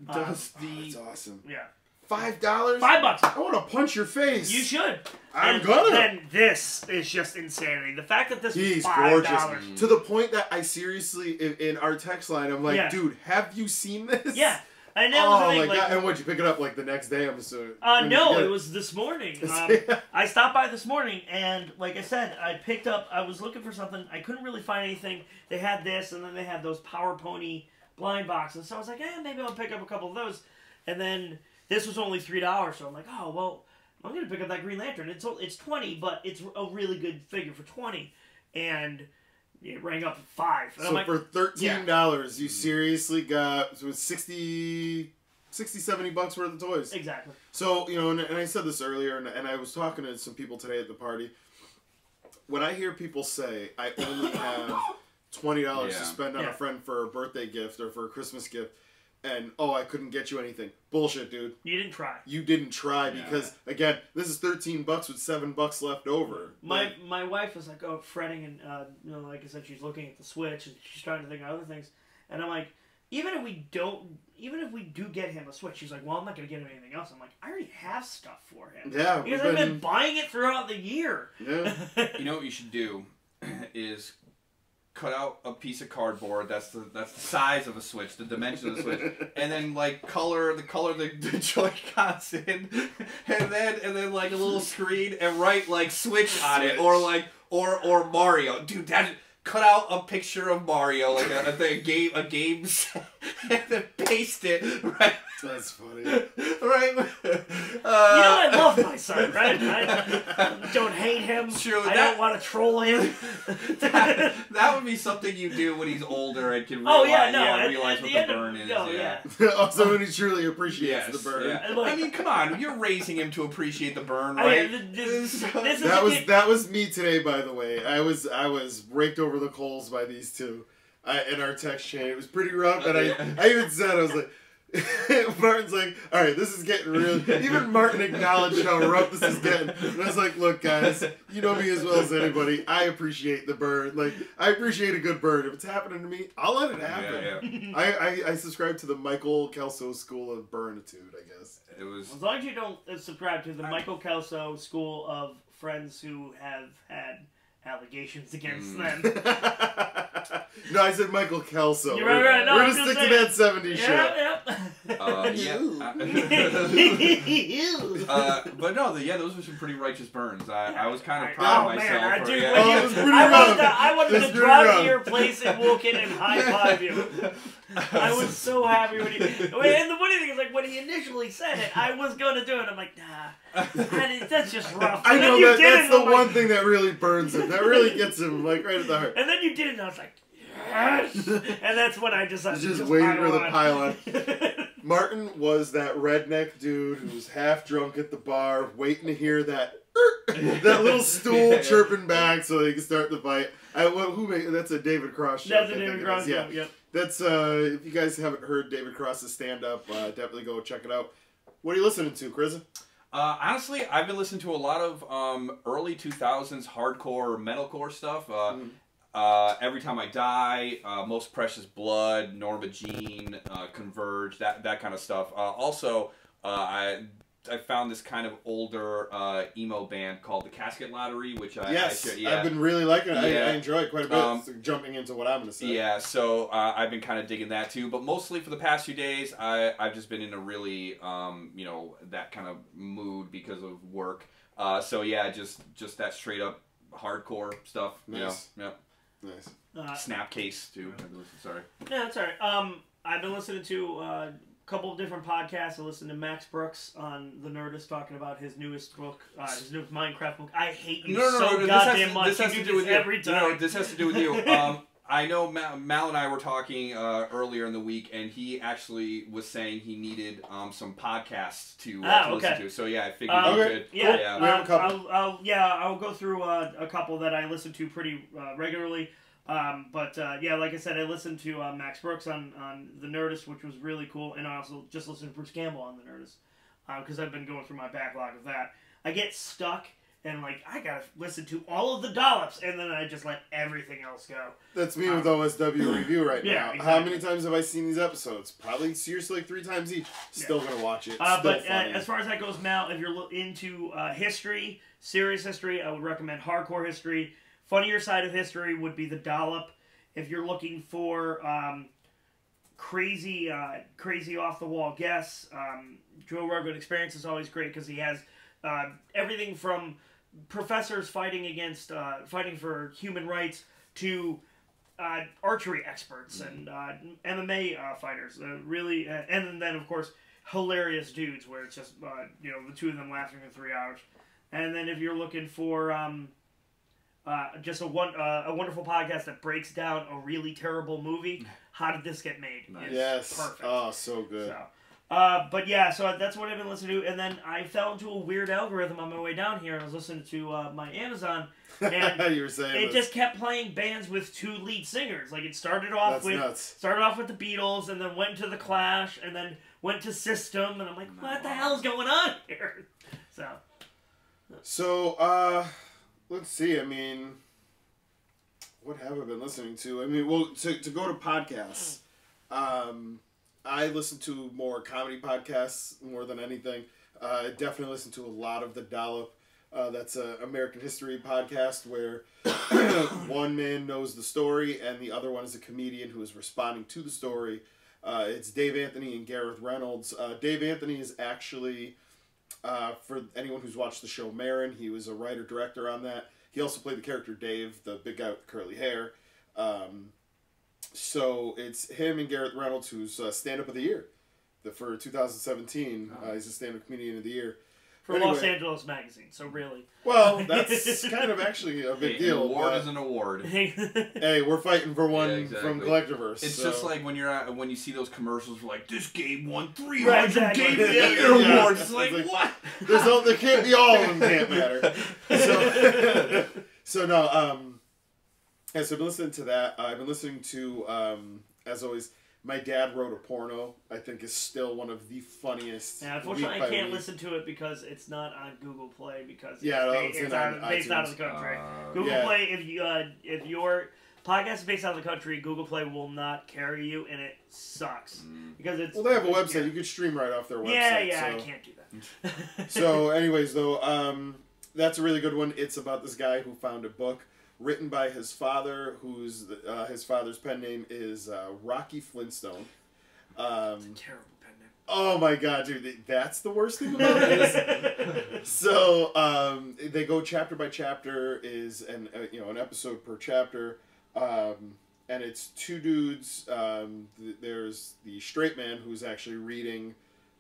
That's awesome. Yeah. $5? $5. I want to punch your face. You should. I'm gonna. Then this is just insanity. The fact that this is $5. Gorgeous. To the point that I seriously, in our text line, I'm like, dude, have you seen this? Yeah. And that was the thing. God. And would you pick it up like the next day? I'm assuming. No, it was this morning. I stopped by this morning, and like I said, I was looking for something. I couldn't really find anything. They had this, and then they had those Power Pony blind boxes. So I was like, maybe I'll pick up a couple of those. And then this was only $3, so I'm like, oh well, I'm gonna pick up that Green Lantern. It's $20, but it's a really good figure for $20, and it rang up at $5. And so for $13, you seriously got $60, $70 worth of toys. Exactly. So and I said this earlier, and I was talking to some people today at the party. When I hear people say, I only have $20 to spend on a friend for a birthday gift or for a Christmas gift, and I couldn't get you anything. Bullshit, dude. You didn't try. You didn't try because again, this is $13 with $7 left over. My wife was like, fretting, and like I said, she's looking at the Switch and she's trying to think of other things, and I'm like, even if we do get him a Switch, she's like, well, I'm not gonna get him anything else. I'm like, I already have stuff for him. Yeah, because I've been buying it throughout the year. Yeah. You know what you should do is cut out a piece of cardboard that's the size of a Switch, the dimension of the Switch, and then like color the Joy-Cons in, and then like a little screen and write like Switch on it, or Mario. Dude, cut out a picture of Mario, like a game set, and then paste it right. That's funny. Right? I love my son, right? I don't hate him. True, I don't want to troll him. that would be something you do when he's older and can realize, realize what the burn is. Also when he truly appreciates the burn. Yeah. I mean, come on, you're raising him to appreciate the burn, right? That was me today, by the way. I was raked over the coals by these two. in our text chain. It was pretty rough, and I even said, I was like, Martin's like, all right, this is getting real. Even Martin acknowledged how rough this is getting. And I was like, look, guys, you know me as well as anybody. I appreciate the burn. Like, I appreciate a good burn. If it's happening to me, I'll let it happen. I subscribe to the Michael Kelso school of burnitude, I guess. It was as long as you don't subscribe to the Michael Kelso school of friends who have had allegations against them. No, I said Michael Kelso. You're right. No, we're gonna stick to that 70s show. But no, those were some pretty righteous burns. I was kind of proud of myself. Man, dude, it was pretty rough. I wanted to drive to your place and walk in and high five you. I was so happy when he. And the funny thing is, like, when he initially said it, I was gonna do it. I'm like, nah, that's just rough. I know that's the one thing that really burns him. That really gets him, like, right at the heart. And then you did it, and I was like, yes! And that's when I decided to just waiting for the pylon. Martin was that redneck dude who was half drunk at the bar, waiting to hear that little stool chirping back so they can start the fight. That's a David Cross show. That's a David Cross show, yep. That's, if you guys haven't heard David Cross's stand-up, definitely go check it out. What are you listening to, Chris? Honestly, I've been listening to a lot of early 2000s hardcore metalcore stuff. Every Time I Die, Most Precious Blood, Norma Jean, Converge, that kind of stuff. Also, I found this kind of older emo band called the Casket Lottery, which I've been really liking it. I enjoy it quite a bit. So jumping into what I'm going to say. Yeah, so I've been kind of digging that too. But mostly for the past few days, I've just been in a really, that kind of mood because of work. So yeah, just that straight up hardcore stuff. Nice. You know? Yep. Nice. Snapcase too. Sorry. Yeah, that's alright. I've been listening to a couple of different podcasts. I listened to Max Brooks on the Nerdist talking about his newest book, his new Minecraft book. I hate you so goddamn much. This has to do with every time. No, this has to do with you. I know Mal and I were talking earlier in the week, and he actually was saying he needed some podcasts to listen to. So yeah, I figured we could. Yeah, we have a couple. I'll go through a couple that I listen to pretty regularly. Like I said, I listened to Max Brooks on the Nerdist, which was really cool, and I also just listened to Bruce Campbell on the Nerdist because I've been going through my backlog of that. I get stuck. And, like, I gotta listen to all of the dollops, and then I just let everything else go. That's me with OSW Review right now. Exactly. How many times have I seen these episodes? Probably seriously like 3 times each. Still gonna watch it. As far as that goes, Mal, if you're into history, serious history, I would recommend Hardcore History. Funnier side of history would be The Dollop. If you're looking for crazy off-the-wall guests, Joe Rogan Experience is always great because he has everything from professors fighting for human rights to archery experts and MMA fighters. Really, and then of course hilarious dudes where it's just the two of them laughing for 3 hours. And then if you're looking for just a wonderful podcast that breaks down a really terrible movie, How Did This Get Made? Nice. Yes. Perfect. Oh, so good. So that's what I've been listening to, and then I fell into a weird algorithm on my way down here, and I was listening to my Amazon, and you were saying it just kept playing bands with 2 lead singers. Like it started off with the Beatles, and then went to the Clash, and then went to System, and I'm like, what the hell's going on here? So, let's see. I mean, what have I been listening to? I mean, well, to go to podcasts, I listen to more comedy podcasts more than anything. I definitely listen to a lot of The Dollop. That's an American history podcast where one man knows the story and the other one is a comedian who is responding to the story. It's Dave Anthony and Gareth Reynolds. Dave Anthony is actually, for anyone who's watched the show Marin, he was a writer-director on that. He also played the character Dave, the big guy with curly hair. So it's him and Gareth Reynolds, who's stand-up of the year for 2017. He's a stand-up comedian of the year. For Los Angeles Magazine, so really. Well, that's kind of actually a big deal. An award is an award. Hey, we're fighting for one from Collectorverse. It's just like when when you see those commercials like, this game won 300 Game of the Year awards. It's like, what? There can't be all of them, can't matter. So no, Yeah, so I've been listening to that. I've been listening to, as always, My Dad Wrote a Porno. I think is still one of the funniest. Yeah, unfortunately, I can't listen to it because it's not on Google Play because it's based out of the country. Google Play, if your podcast is based out of the country, Google Play will not carry you, and it sucks because it's. Well, they have a website. You could stream right off their website. Yeah, so. I can't do that. So, anyways, though, that's a really good one. It's about this guy who found a book written by his father, whose his father's pen name is Rocky Flintstone. It's a terrible pen name. Oh my god, dude, that's the worst thing about this. So they go chapter by chapter, is an episode per chapter, and it's two dudes. There's the straight man who's actually reading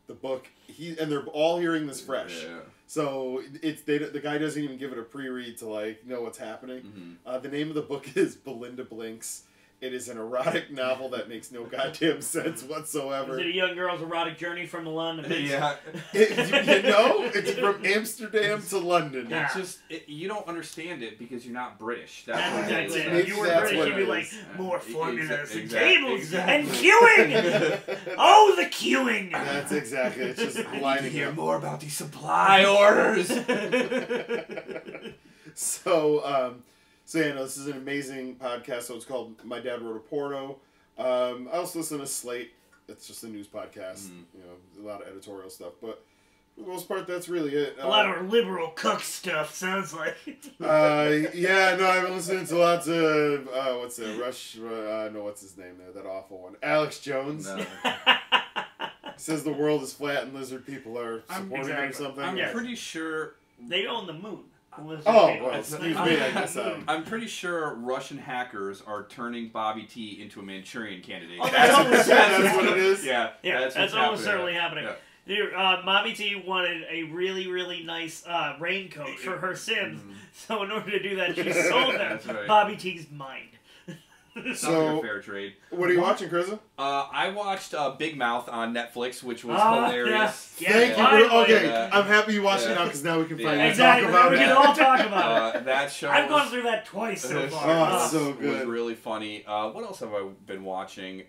the book. And they're all hearing this fresh. Yeah. So the guy doesn't even give it a pre-read to know what's happening. The name of the book is Belinda Blinks. It is an erotic novel that makes no goddamn sense whatsoever. Is it a young girl's erotic journey from the London? Yeah. It's from Amsterdam to London. Yeah. It's just, you don't understand it because you're not British. That's exactly it. If you were British, you'd be like, more formulas and tables and queuing! Oh, the queuing! That's exactly it. It's just lining to hear more about these supply orders. So yeah, no, this is an amazing podcast. So it's called My Dad Wrote a Porno. I also listen to Slate. It's just a news podcast. A lot of editorial stuff. But for the most part, that's really it. A lot of liberal cook stuff, sounds like. Yeah, no, I've been listening to lots of, what's it, Rush, no, what's his name there, that awful one. Alex Jones. No. Says the world is flat and lizard people are supporting him or something. I'm pretty sure... They own the moon. Well, excuse me, I guess I'm pretty sure Russian hackers are turning Bobby T into a Manchurian candidate. Oh, that's what it is? Yeah, that's almost certainly happening. Yeah. Bobby T wanted a really, really nice raincoat for her Sims, so in order to do that, she sold them Bobby T's mind. So, fair trade. What are you watching, Krista? I watched Big Mouth on Netflix, which was hilarious. Yeah. Thank you. Okay, I'm happy you watched it now because now we can finally talk about it. We can all talk about it. That show. I've gone through that twice so far. Oh, it's so good. It was really funny. What else have I been watching?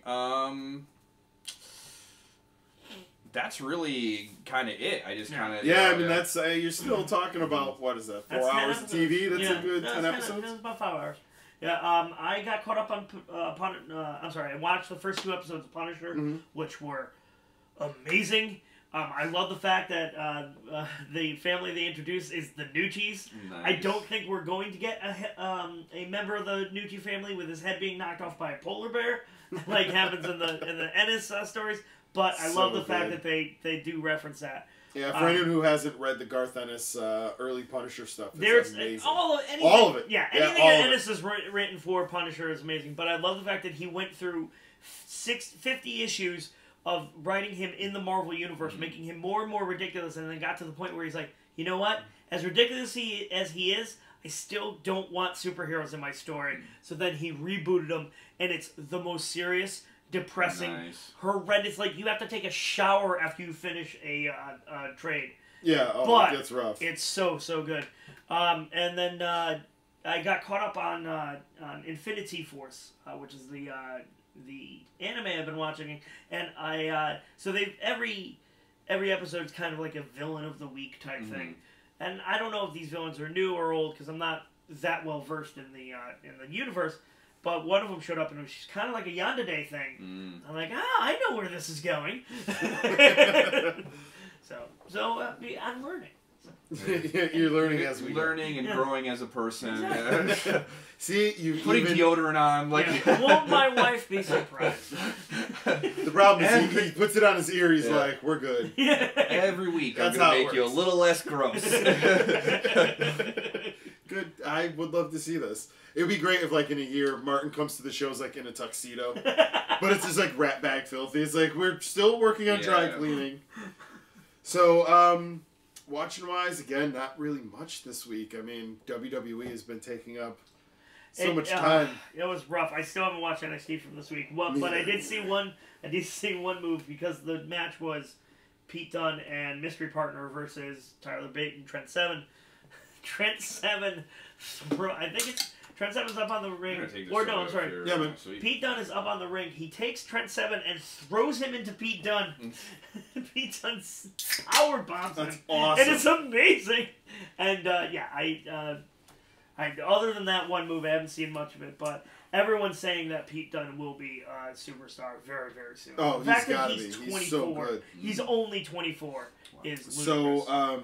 That's really kind of it. I just kind of... Yeah, I mean, that's... you're still talking about, what is that, 4 hours of TV? That's a good 10 episodes? That's about 5 hours. Yeah, I got caught up on I watched the first 2 episodes of Punisher, which were amazing. I love the fact that the family they introduced is the Nucci's. Nice. I don't think we're going to get a member of the Nucci family with his head being knocked off by a polar bear, like happens in the Ennis stories. But I love the fact that they do reference that. Yeah, for anyone who hasn't read the Garth Ennis early Punisher stuff, it's amazing. All of it. Yeah, anything that Ennis has written for Punisher is amazing. But I love the fact that he went through 50 issues of writing him in the Marvel Universe, making him more and more ridiculous, and then got to the point where he's like, you know what? As ridiculous as he is, I still don't want superheroes in my story. So then he rebooted them, and it's the most serious, depressing, horrendous. Like, you have to take a shower after you finish a trade. Yeah, but it's rough. It's so good. And then I got caught up on Infinity Force, which is the anime I've been watching, and so they've every episode's kind of like a villain of the week type thing, and I don't know if these villains are new or old because I'm not that well versed in the universe. But one of them showed up, and it was kind of like a Yandere thing. I'm like, I know where this is going. so I'm learning. You're learning as we learning and growing as a person. Exactly. See, you putting deodorant on. Won't my wife be surprised? The problem is he puts it on his ear. He's like, "We're good." Every week, I'm gonna make you a little less gross. Good. I would love to see this. It would be great if, like, in a year, Martin comes to the shows, like, in a tuxedo. But it's just, like, rat bag filthy. It's like, we're still working on dry cleaning. So, watching-wise, again, not really much this week. I mean, WWE has been taking up so much time. It was rough. I still haven't watched NXT from this week. Well, but I did see one move because the match was Pete Dunne and Mystery Partner versus Tyler Bate and Trent Seven. Trent Seven, I think it's Trent Seven's up on the ring. Or no, I'm sorry. Yeah, man. Pete Dunne is up on the ring. He takes Trent Seven and throws him into Pete Dunne. Pete Dunne power bombs him. That's awesome. And it's amazing. And I other than that one move, I haven't seen much of it, but everyone's saying that Pete Dunne will be a superstar very, very soon. Oh, the fact he's that gotta he's be. 24, He's so good. He's only 24 is ludicrous. So,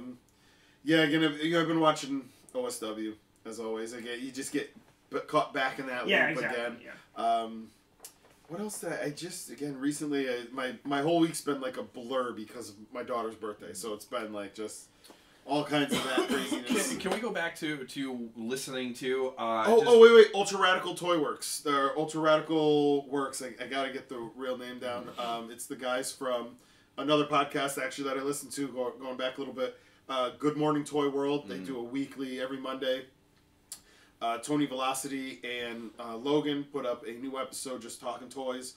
yeah, again, I've been watching OSW, as always. Again, you just get caught back in that loop again. Yeah. What else did again, recently, my whole week's been like a blur because of my daughter's birthday, so it's been like just all kinds of that craziness. Can we go back to listening to? Wait! Ultra Radical Toy Works. They're Ultra Radical Works. I gotta get the real name down. It's the guys from another podcast actually that I listen to, going back a little bit. Good Morning Toy World. They do a weekly every Monday. Tony Velocity and Logan put up a new episode just talking toys.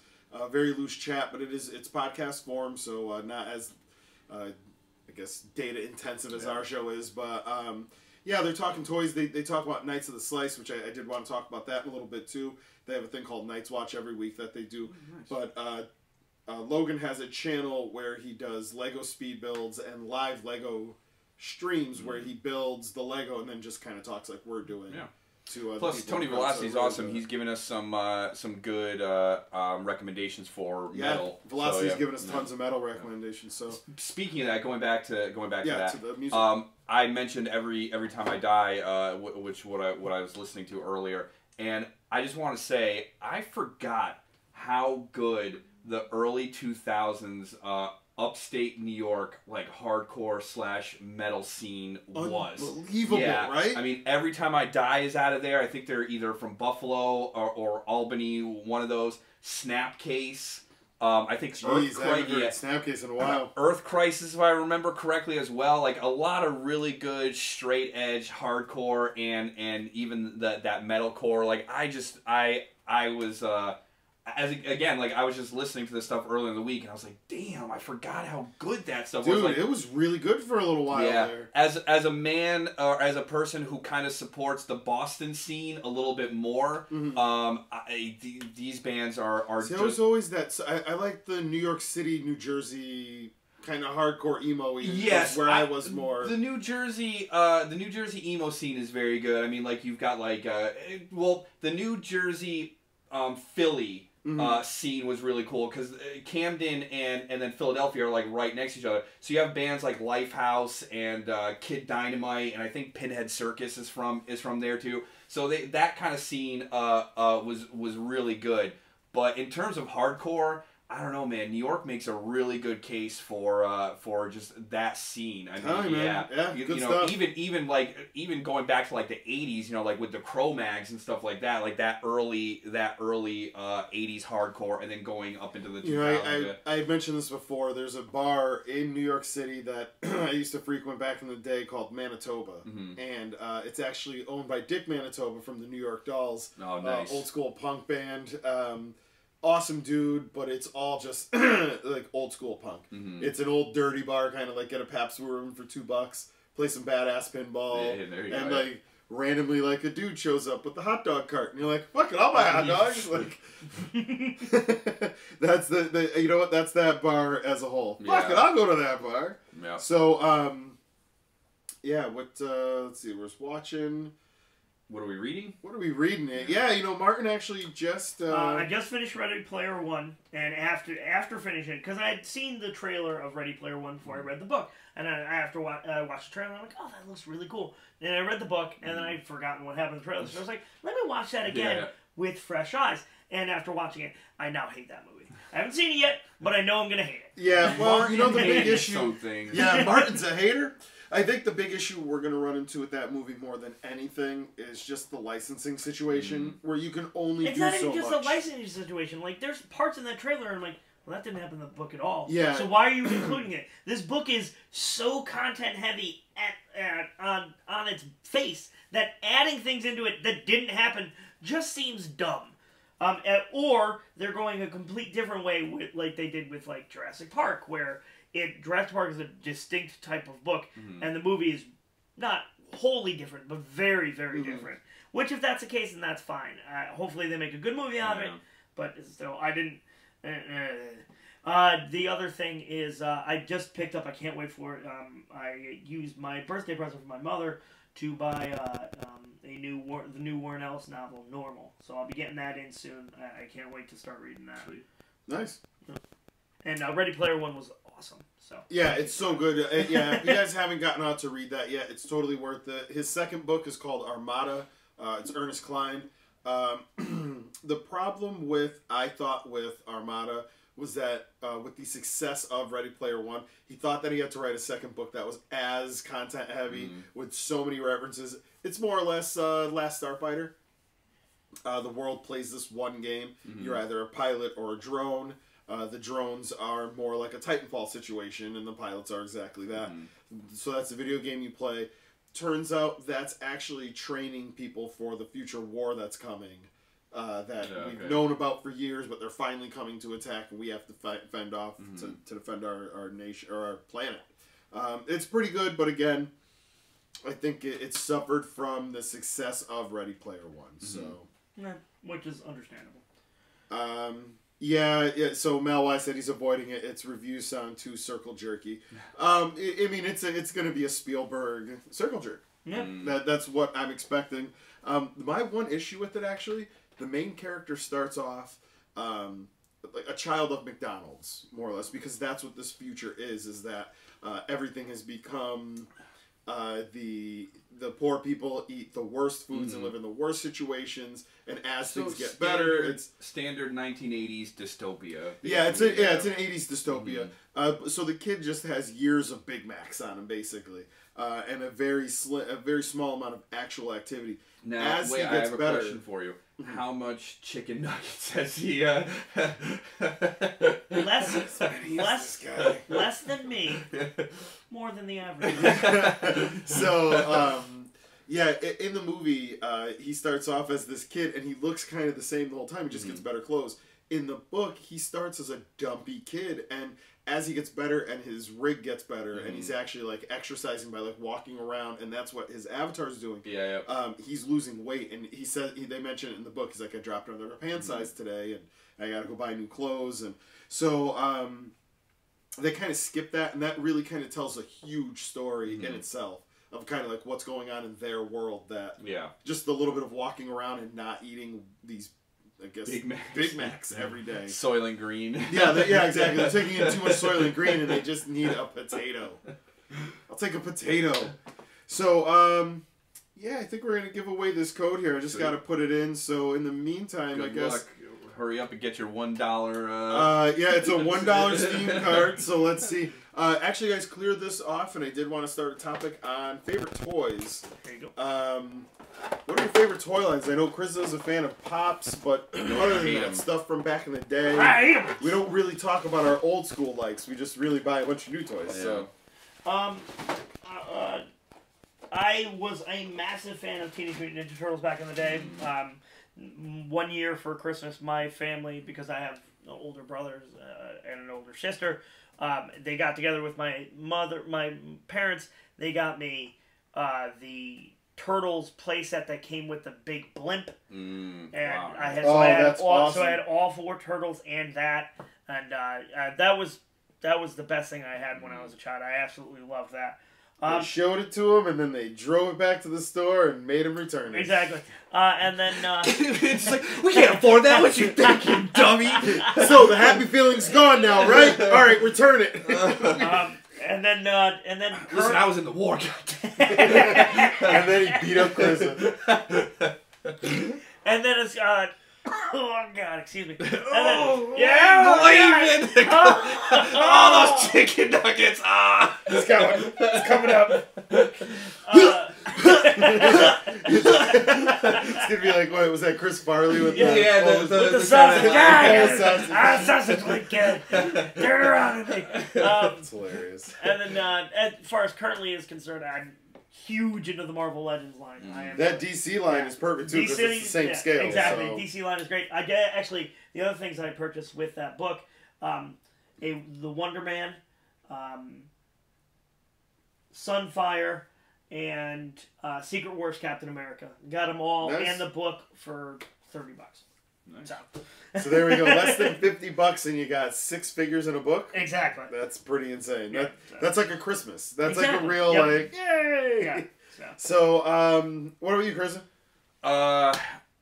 Very loose chat, but it's podcast form, so not as I guess data intensive as our show is, but yeah, they're talking toys. They talk about Knights of the Slice, which I did want to talk about that in a little bit too. They have a thing called Knights Watch every week that they do. Nice. But Logan has a channel where he does Lego speed builds and live Lego streams where he builds the Lego and then just kind of talks like we're doing. Yeah. Plus, Tony Velocity's awesome. He's given us some good recommendations for metal. Velocity's given us tons of metal recommendations. So speaking of that, going back to that, to the music. I mentioned every time I die, which what I was listening to earlier, and I just want to say I forgot how good the early 2000s upstate New York, like hardcore / metal scene was. Unbelievable, right? I mean, Every Time I Die is out of there. I think they're either from Buffalo or Albany, one of those. Snapcase. I think Snapcase in a while. Earth Crisis, if I remember correctly, as well. Like a lot of really good straight edge hardcore and even that metalcore. Like I was. I was just listening to this stuff earlier in the week, and I was like, "Damn, I forgot how good that stuff was." Dude, like, it was really good for a little while there. As a man or as a person who kind of supports the Boston scene a little bit more, these bands are See, just. I was always that. So I like the New York City, New Jersey kind of hardcore emo. Yes, where I was more. The New Jersey emo scene is very good. I mean, like you've got like the New Jersey, Philly. Scene was really cool because Camden and then Philadelphia are like right next to each other. So you have bands like Lifehouse and Kid Dynamite, and I think Pinhead Circus is from there too. So that kind of scene was really good. But in terms of hardcore, I don't know, man. New York makes a really good case for just that scene. I mean, good stuff. Even going back to like the 80s, like with the Cro-Mags and stuff like that early 80s hardcore, and then going up into the 2000s. I mentioned this before. There's a bar in New York City that I used to frequent back in the day called Manitoba, and it's actually owned by Dick Manitoba from the New York Dolls. Oh, nice. Old school punk band. Awesome dude, but it's all just like old school punk. It's an old dirty bar, kind of like get a Pabst Blue Ribbon for $2, play some badass pinball, and like randomly like a dude shows up with the hot dog cart, and you're like, fuck it, I'll buy hot dogs. Like that's that's that bar as a whole. Fuck it, I'll go to that bar. Yeah. So let's see, we're watching. What are we reading? Martin actually just. I just finished Ready Player One, and after finishing it, because I had seen the trailer of Ready Player One before I read the book, and after watched the trailer, I'm like, oh, that looks really cool. And I read the book, and then I'd forgotten what happened in the trailer, so I was like, let me watch that again with fresh eyes. And after watching it, I now hate that movie. I haven't seen it yet, but I know I'm gonna hate it. Yeah, well, the big issue. Yeah, Martin's a hater. I think the big issue we're going to run into with that movie more than anything is just the licensing situation, where you can only do so much. It's not even just a licensing situation. Like, there's parts in that trailer, and I'm like, well, that didn't happen in the book at all. Yeah. So why are you including it? This book is so content-heavy on its face that adding things into it that didn't happen just seems dumb. Or they're going a complete different way, with like they did with like Jurassic Park, where Jurassic Park is a distinct type of book, and the movie is not wholly different, but very, very different. Which, if that's the case, then that's fine. Hopefully they make a good movie out of it, but still, I didn't... the other thing is, I just picked up, I can't wait for it, I used my birthday present for my mother to buy the new Warren Ellis novel, Normal. So I'll be getting that in soon. I can't wait to start reading that. Sweet. Nice. And Ready Player One was awesome. So yeah, it's so good. Yeah, if you guys haven't gotten out to read that yet, it's totally worth it. His second book is called Armada. It's Ernest Cline. The problem with Armada was that with the success of Ready Player One, he thought that he had to write a second book that was as content heavy with so many references. It's more or less Last Starfighter. The world plays this one game. You're either a pilot or a drone. The drones are more like a Titanfall situation, and the pilots are exactly that. So that's the video game you play. Turns out that's actually training people for the future war that's coming. We've known about for years, but they're finally coming to attack, and we have to fend off to defend our nation or our planet. It's pretty good, but again, I think it suffered from the success of Ready Player One. So, which is understandable. Yeah. So Mal Wise said he's avoiding it. Its reviews sound too circle jerky. I mean, it's going to be a Spielberg circle jerk. Yeah. That's what I'm expecting. My one issue with it, actually, the main character starts off like a child of McDonald's, more or less, because that's what this future is that everything has become... the poor people eat the worst foods and live in the worst situations, and as things get better, it's standard 1980s dystopia. Yeah, it's an 80s dystopia. So the kid just has years of Big Macs on him, basically, and a very small amount of actual activity. Now, as wait, he I gets have a better, question for you. How much chicken nuggets has he? Less than me. More than the average. So, yeah, in the movie, he starts off as this kid, and he looks kind of the same the whole time. He just gets better clothes. In the book, he starts as a dumpy kid, and as he gets better and his rig gets better, and he's actually like exercising by like walking around, and that's what his avatar is doing. Yeah. He's losing weight, and he said they mention it in the book. He's like, I dropped another pant size today, and I got to go buy new clothes, and so they kind of skip that, and that really kind of tells a huge story in itself of kind of like what's going on in their world. That just a little bit of walking around and not eating these. I guess Big Macs every day. Soylent Green. Yeah, exactly. They're taking in too much Soylent Green, and they just need a potato. I'll take a potato. So, yeah, I think we're gonna give away this code here. I just got to put it in. So, in the meantime, I guess. Hurry up and get your $1. Yeah, it's a $1 Steam card. So let's see. Actually, guys, cleared this off, and I did want to start a topic on favorite toys. There you go. What are your favorite toy lines? I know Chris is a fan of Pops, but other than that, stuff from back in the day, I hate 'em. we don't really talk about our old school likes. We just really buy a bunch of new toys. So, I was a massive fan of Teenage Mutant Ninja Turtles back in the day. One year for Christmas, my family, because I have older brothers and an older sister, they got together with my parents. They got me the Turtles playset that came with the big blimp, and wow. I had awesome. So I had all 4 turtles and that, and that was the best thing I had when I was a child. I absolutely loved that. They showed it to him, and then they drove it back to the store and made him return it. Exactly. And then it's like, we can't afford that. What you think, you dummy? So the happy feeling's gone now, right? All right, return it. And then listen, I was in the war. And then he beat up Chris. And then it's oh God, excuse me. And then, all those chicken nuggets. It's coming up. It's gonna be like, what was that? Chris Farley with the sausage. Sausage like kid. Turn around at me. That's hilarious. And then, as far as currently is concerned, I'm huge into the Marvel Legends line. That DC line is perfect too because it's the same scale. Exactly, so. DC line is great. Actually, the other things I purchased with that book, the Wonder Man, Sunfire, and Secret Wars Captain America. Got them all and the book for $30. Nice. So there we go. Less than $50 and you got 6 figures in a book. Exactly. That's pretty insane. Yeah, that's like a Christmas. That's exactly. like a real like yay. Yeah. So what about you, Chris?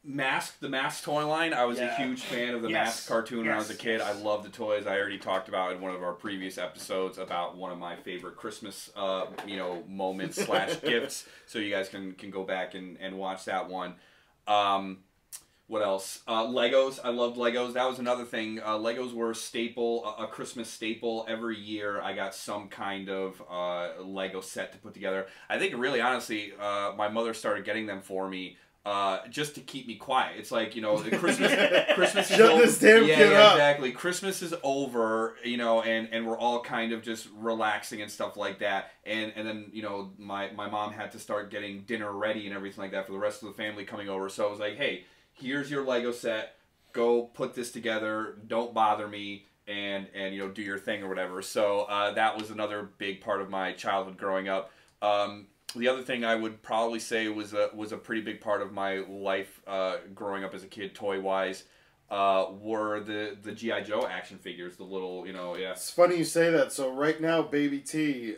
Mask, the Mask toy line. I was a huge fan of the Mask cartoon when I was a kid. I loved the toys. I already talked about in one of our previous episodes about one of my favorite Christmas, moments / gifts. So you guys can go back and watch that one. What else? Legos. I loved Legos. That was another thing. Legos were a staple, a Christmas staple. Every year I got some kind of Lego set to put together. I think really honestly, my mother started getting them for me just to keep me quiet. It's like, Christmas is Shut over. this damn kid up. Exactly. Christmas is over, and we're all kind of just relaxing and stuff like that. And then, my mom had to start getting dinner ready and everything like that for the rest of the family coming over. So I was like, hey, here's your Lego set. Go put this together. Don't bother me, and do your thing or whatever. So that was another big part of my childhood growing up. The other thing I would probably say was a pretty big part of my life growing up as a kid, toy wise, were the G.I. Joe action figures. The little, It's funny you say that. So right now, Baby T,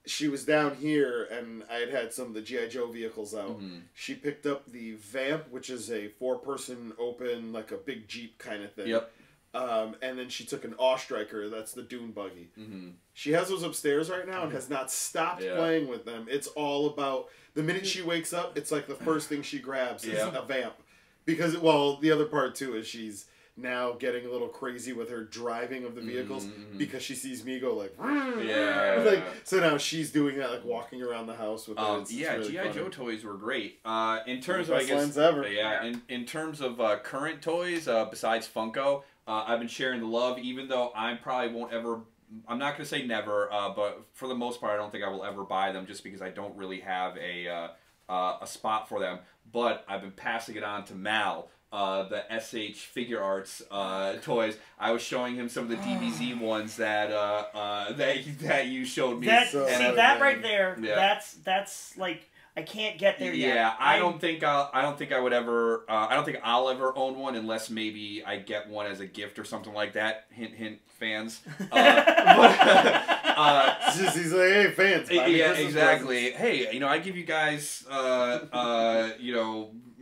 she was down here, and I had some of the G.I. Joe vehicles out. Mm-hmm. She picked up the Vamp, which is a 4-person open, like a big Jeep kind of thing. Yep. And then she took an Awe-Striker, that's the Dune buggy. Mm-hmm. She has those upstairs right now and has not stopped playing with them. It's all about, the minute she wakes up, it's like the first thing she grabs is a Vamp. Because, the other part too is she's now getting a little crazy with her driving of the vehicles because she sees me go like, so now she's doing that, like walking around the house with it. Really G.I. Joe toys were great. In terms of, I guess, ever. In terms of current toys, besides Funko, I've been sharing the love, even though I probably won't ever, I'm not going to say never, but for the most part, I don't think I will ever buy them just because I don't really have a spot for them. But I've been passing it on to Mal, the SH Figure Arts toys. I was showing him some of the DBZ ones that you showed me. That right there, that's like, I can't get there yet. Yeah, I don't think I would ever. I don't think I'll ever own one unless maybe I get one as a gift or something like that. Hint, hint, fans. He's like, hey, fans. Yeah, exactly. Presents. Hey, I give you guys,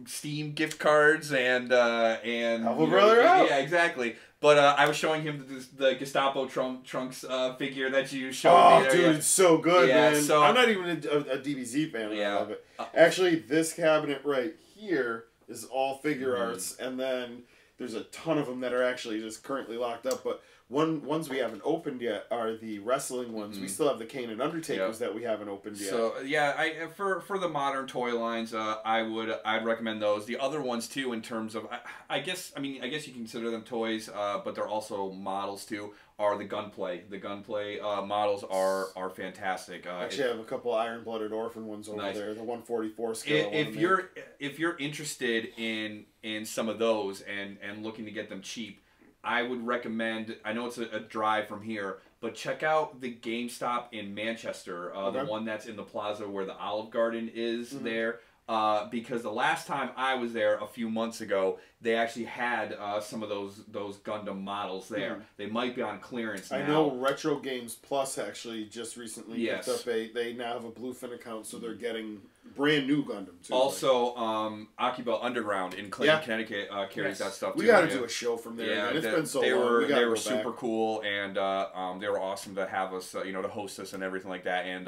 Steam gift cards and help a brother out. Yeah, exactly. But I was showing him the Gestapo Trunks figure that you showed me. Oh, dude, it's so good, man. So, I'm not even a DBZ fan. I love it. Actually, this cabinet right here is all figure arts, and then there's a ton of them that are actually just currently locked up. But ones we haven't opened yet are the wrestling ones. We still have the Kane and Undertakers that we haven't opened yet. So for the modern toy lines, I'd recommend those. The other ones too, in terms of I guess you consider them toys, but they're also models too. Are the Gunplay? The Gunplay models are fantastic. Actually, I have a couple Iron Blooded Orphan ones over there. The 144 scale. If you're interested in some of those and looking to get them cheap, I would recommend, I know it's a drive from here, but check out the GameStop in Manchester, the one that's in the plaza where the Olive Garden is there. Because the last time I was there a few months ago, they actually had some of those Gundam models there. They might be on clearance now. I know Retro Games Plus actually just recently picked up they now have a Bluefin account, so they're getting brand new Gundam too. Also, Akiba Underground in Clinton, Connecticut carries that stuff too. We got to do a show from there. Yeah, man. It's been so long. They were super cool, and they were awesome to have us, to host us and everything like that. And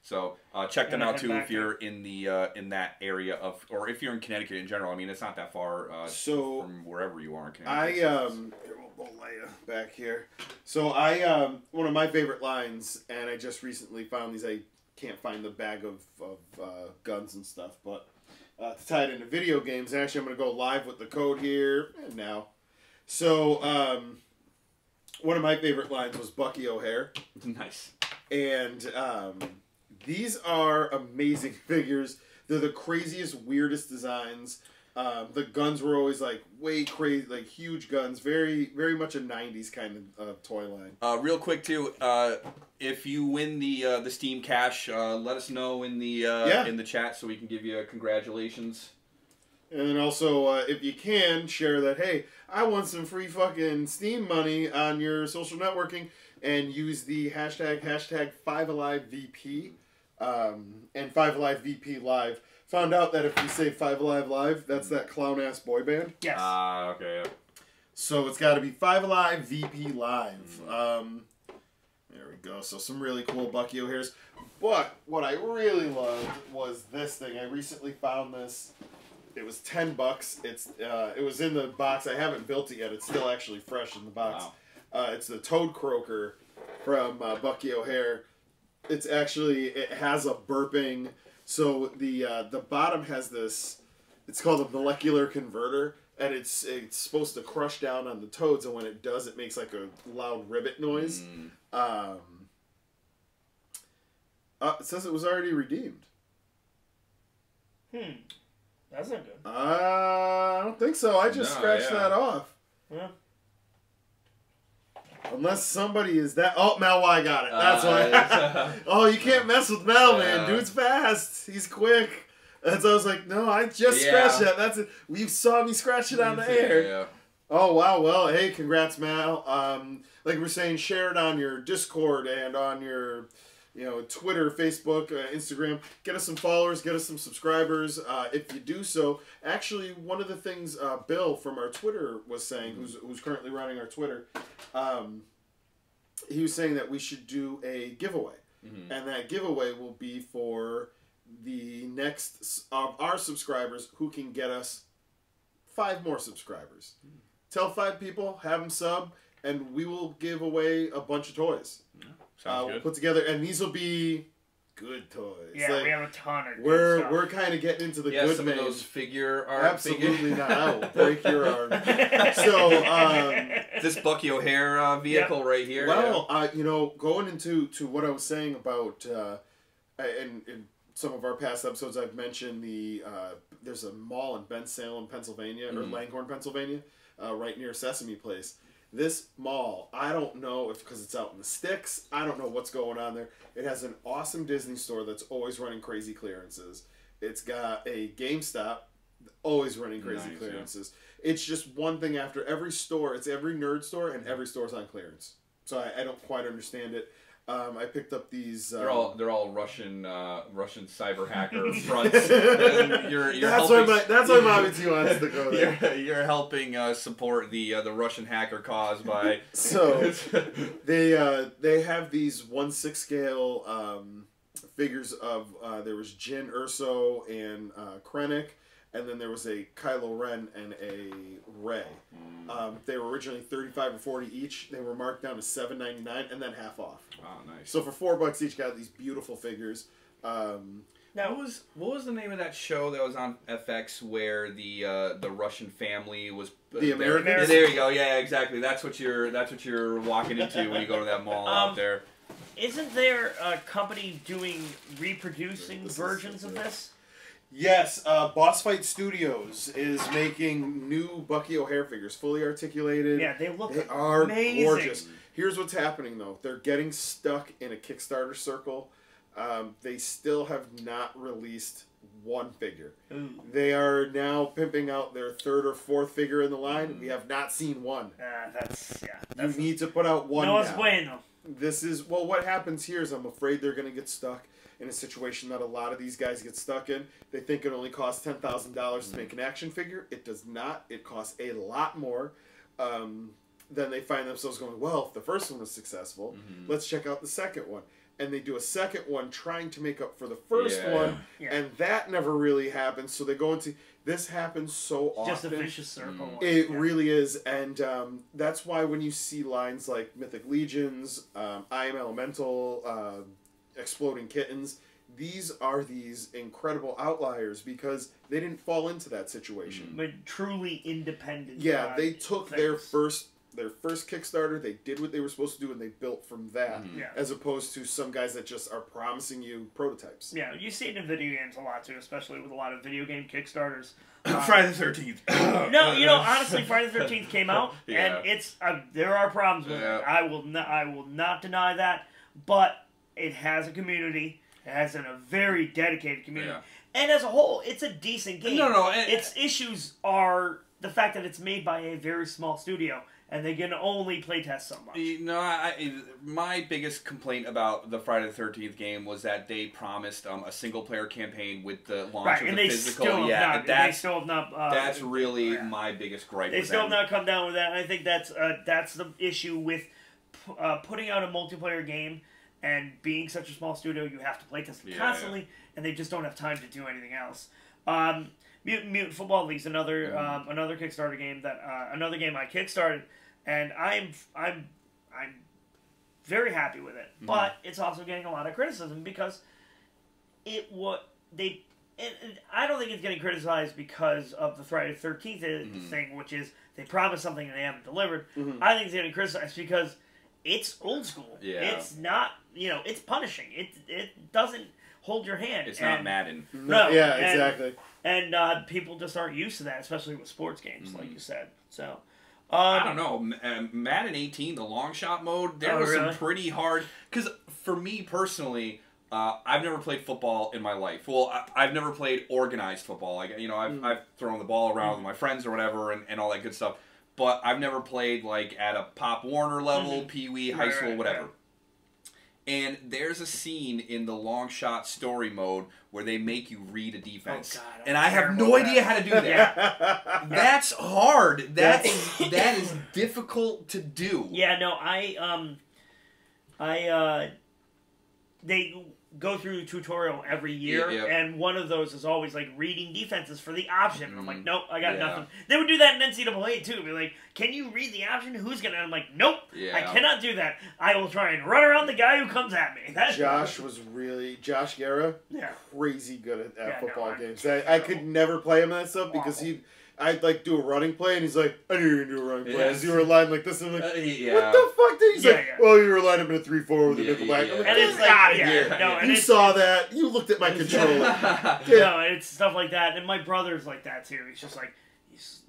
so check them out too if you're in the in that area of, or if you're in Connecticut in general. I mean, it's not that far from wherever you are in Connecticut. We'll lay back here. So one of my favorite lines, and I just recently found these. I can't find the bag of guns and stuff, but to tie it into video games, actually I'm going to go live with the code here and now. So one of my favorite lines was Bucky O'Hare. Nice. And these are amazing figures. They're the craziest, weirdest designs. The guns were always like way crazy, like huge guns, very very much a '90s kind of toy line. Real quick too, if you win the Steam Cash, let us know in the chat so we can give you a congratulations. And then also, if you can, share that, hey, I want some free fucking Steam money on your social networking, and use the hashtag 5AliveVP, and 5AliveVP Live. Found out that if you say 5Alive Live, that's that clown-ass boy band. Yes. Okay. So it's got to be 5AliveVP Live. There we go. So some really cool Bucky O'Hares. But what I really loved was this thing. I recently found this. It was $10. It was in the box. I haven't built it yet. It's still actually fresh in the box. Wow. It's the Toad Croaker from Bucky O'Hare. It has a burping. So the bottom has this. It's called a molecular converter, and it's supposed to crush down on the toads. And when it does, it makes like a loud ribbit noise. It says it was already redeemed. That's not good. I don't think so. I just scratched that off. Yeah. Unless somebody is that... Oh, Mel Y got it. That's why. Oh, you can't mess with Mel, man. Dude's fast. He's quick. And so I was like, no, I just scratched that. That's it. You saw me scratch it on the air. Yeah. Oh, wow. Well, hey, congrats, Mal. Like we're saying, share it on your Discord and on your... Twitter, Facebook, Instagram. Get us some followers, get us some subscribers. If you do so, actually, one of the things Bill from our Twitter was saying, who's currently running our Twitter, he was saying that we should do a giveaway. And that giveaway will be for the next of our subscribers who can get us 5 more subscribers. Tell 5 people, have them sub, and we will give away a bunch of toys. We'll put together, and these will be good toys. Yeah, we have a ton of good stuff. We're kind of getting into the good some vein. Of those figure art. Absolutely not. I will break your arm. So, this Bucky O'Hare vehicle right here. Well, going into what I was saying about, in some of our past episodes, I've mentioned there's a mall in Bensalem, Pennsylvania, or Langhorne, Pennsylvania, right near Sesame Place. This mall, I don't know if because it's out in the sticks, I don't know what's going on there. It has an awesome Disney store that's always running crazy clearances. It's got a GameStop, always running crazy clearances. Yeah. It's just one thing after every store. It's every nerd store, and every store's on clearance. So I don't quite understand it. I picked up these. They're all Russian cyber hacker fronts. That's why Mommy T wants to go there. You're helping support the Russian hacker cause by. So they have these 1/6 scale figures of there was Jyn Erso and Krennic. And then there was a Kylo Ren and a Rey. They were originally $35 or $40 each. They were marked down to $7.99 and then half off. Oh, nice. So for $4 each, got these beautiful figures. Now, what was the name of that show that was on FX where the Russian family was the Americans? There you go. Yeah, exactly. That's what you're walking into when you go to that mall out there. Isn't there a company reproducing versions of this? Yes, Boss Fight Studios is making new Bucky O'Hare figures, fully articulated. Yeah, they are amazing. Gorgeous. Here's what's happening though: they're getting stuck in a Kickstarter circle. They still have not released one figure. Ooh. They are now pimping out their 3rd or 4th figure in the line. We have not seen one. You need to put out one. No now. bueno. This is what happens here is I'm afraid they're going to get stuck in a situation that a lot of these guys get stuck in. They think it only costs $10,000 to make an action figure. It does not. It costs a lot more. Then they find themselves going, well, if the first one was successful, let's check out the second one. And they do a second one trying to make up for the first one, and that never really happens. So they go into... This happens so often. Just a vicious circle. It really is, and that's why when you see lines like Mythic Legions, I Am Elemental, Exploding Kittens, these are these incredible outliers because they didn't fall into that situation. But truly independent. Yeah, they took their first their first Kickstarter, they did what they were supposed to do, and they built from that, as opposed to some guys that just are promising you prototypes. Yeah, you see it in video games a lot too, especially with a lot of video game Kickstarters. Friday the 13th. No, honestly, Friday the 13th came out, and it's there are problems with it. I will not deny that, but it has a community. It has a very dedicated community, and as a whole, it's a decent game. Its issues are the fact that it's made by a very small studio, and they can only playtest so much. My biggest complaint about the Friday the 13th game was that they promised a single-player campaign with the launch of the physical. They still have not. That's really my biggest gripe. They still have not come down with that, and I think that's the issue with putting out a multiplayer game and being such a small studio. You have to playtest it constantly, and they just don't have time to do anything else. Mutant Football League's another Kickstarter game another game I kickstarted, and I'm very happy with it. But it's also getting a lot of criticism because I don't think it's getting criticized because of the Friday the 13th thing, which is they promised something and they haven't delivered. I think it's getting criticized because it's old school. It's not, it's punishing. It doesn't hold your hand. It's not Madden. No. Yeah, exactly. And people just aren't used to that, especially with sports games, like you said. So, I don't know. Madden 18, the long shot mode, there was some pretty hard... Because for me personally, I've never played football in my life. Well, I've never played organized football. I've thrown the ball around with my friends or whatever and all that good stuff. But I've never played at a Pop Warner level, Pee Wee, high school, whatever. And there's a scene in the long shot story mode where they make you read a defense. Oh, God, and I have no idea how to do that. That's hard. That is difficult to do. Yeah, no, they go through a tutorial every year, and one of those is always reading defenses for the option. And I'm like, nope, I got nothing. They would do that in NCAA too. Be like, can you read the option? Who's gonna? I'm like, nope, I cannot do that. I will try and run around the guy who comes at me. Josh Guerra, crazy good at football games. I could never play him that stuff because I'd do a running play, and he's like, I knew you were going to do a running play. As you were lined like this, and I'm like, what the fuck? He's like, well, you were lined up in a 3-4 with a nickel back. I'm like, and it's out of here. You saw that. You looked at my controller. No, it's stuff like that. And my brother's like that, too. He's just like, he's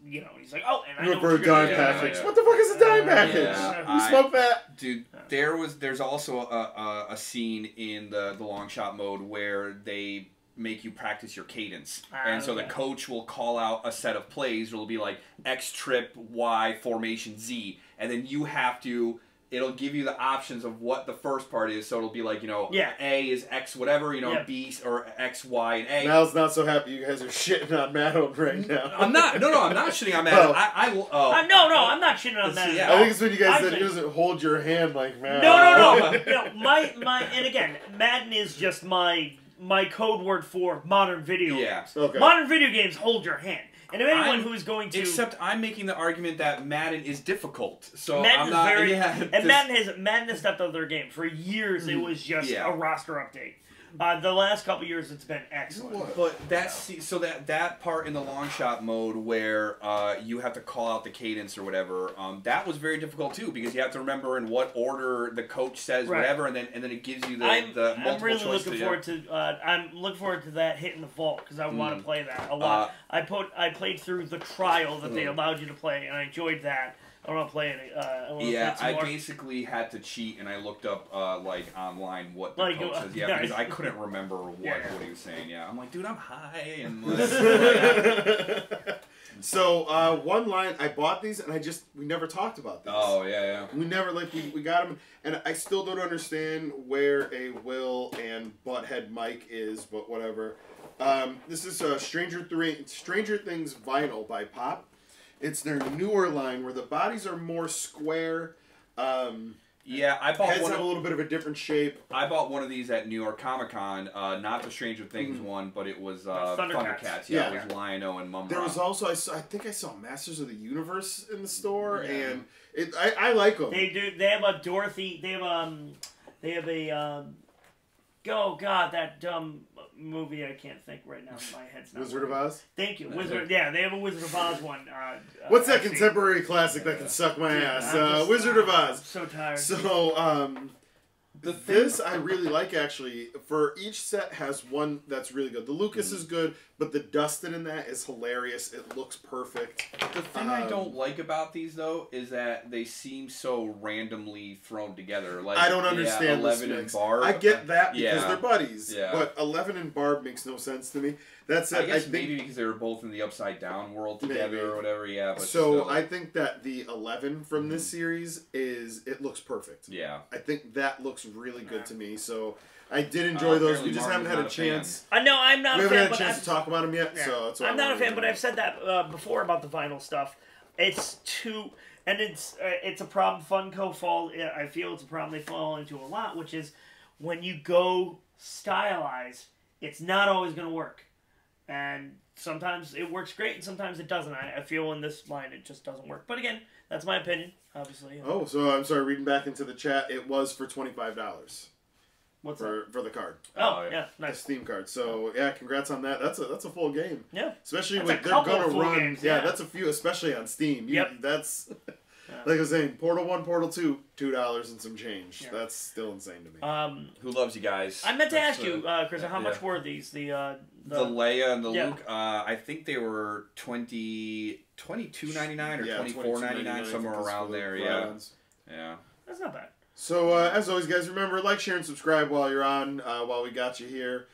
like, oh, and I know for a dime package. What the fuck is a dime package? You smoke that? Dude, there's also a scene in the long shot mode where they make you practice your cadence. And so the coach will call out a set of plays. It'll be like X trip, Y, formation, Z. And then you have to, it'll give you the options of what the first part is. So it'll be like, A is X whatever, B or X, Y, and A. Mal's not so happy you guys are shitting on Madden right now. I'm not shitting on Madden. No, I'm not shitting on Madden. I think it's when you guys said it doesn't hold your hand like Madden. No. My and again, Madden is just my code word for modern video games. Okay. Modern video games hold your hand. And if anyone who is going to... Except I'm making the argument that Madden is difficult. So Madden I'm not... and Madden has stepped up their game. For years, it was just a roster update. The last couple years, it's been excellent. But that part in the long shot mode where you have to call out the cadence or whatever, that was very difficult too because you have to remember in what order the coach says whatever, and then it gives you the multiple I'm really choice looking forward to. I'm looking forward to that hitting the vault because I want to play that a lot. I played through the trial that they allowed you to play, and I enjoyed that. I want to play it. I basically had to cheat, and I looked up online what the coach says. Because I couldn't remember what he was saying. Yeah, I'm like, dude, I'm high. And so one line, I bought these, and we never talked about these. Oh yeah. We never we got them, and I still don't understand where a Will and Butthead Mike is, but whatever. This is Stranger Things vinyl by Pop. It's their newer line where the bodies are more square. I bought heads have a little bit of a different shape. I bought one of these at New York Comic Con. Not the Stranger Things one, but it was Thundercats. Yeah, it was Lion-O and Mumra. There was also I think I saw Masters of the Universe in the store, and I like them. They do. They have a Dorothy. They have a. Oh God, that movie I can't think right now. My head's not Wizard working. of Oz? Thank you. Yeah, they have a Wizard of Oz one. What's that contemporary classic that can suck my ass? Wizard of Oz. I'm so tired. So, this I really like, actually. For each set has one that's really good. The Lucas is good, but the Dustin in that is hilarious. It looks perfect. The thing I don't like about these, though, is that they seem so randomly thrown together. Like, I don't understand this 11 mix. and Barb. I get that because they're buddies. Yeah. But 11 and Barb makes no sense to me. That's I guess think, maybe because they were both in the Upside Down world together or whatever, But so I think that the 11 from this series it looks perfect. Yeah. I think that looks really good to me. So I did enjoy those. We just haven't had a chance. I know I'm not. We a haven't fan, had a chance to talk about them yet. So that's I'm not a fan, but I've said that before about the vinyl stuff. It's too, and it's a problem Funko fall. I feel it's a problem they fall into a lot, which is when you go stylized, it's not always going to work. And sometimes it works great, and sometimes it doesn't. I feel in this line it just doesn't work. But again, that's my opinion, obviously. Oh, so I'm sorry, reading back into the chat, it was for $25. What's for the card? Oh, yeah, nice. The Steam card. So yeah, congrats on that. That's a full game. Yeah. Especially that's when they're gonna run. Games, that's a few, especially on Steam. That's like I was saying, Portal 1, Portal 2, $2 and some change. Yeah. That's still insane to me. Who loves you guys? I meant to ask you, Chris, how much were these? The Leia and the Luke. I think they were $22.99 or $24.99, somewhere around there. Yeah. That's not bad. So as always, guys, remember, like, share, and subscribe while you're on. While we got you here,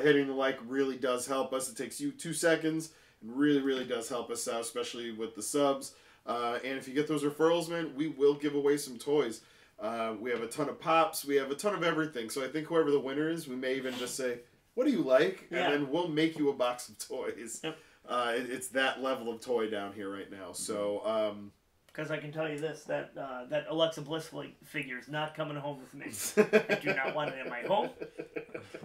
hitting the like really does help us. It takes you 2 seconds, and really does help us out, especially with the subs. And if you get those referrals, man, we will give away some toys. We have a ton of pops. We have a ton of everything. So I think whoever the winner is, we may even just say, what do you like? And then we'll make you a box of toys. Yep. It's that level of toy down here right now. So, because I can tell you this, that Alexa Bliss figure is not coming home with me. I do not want it in my home.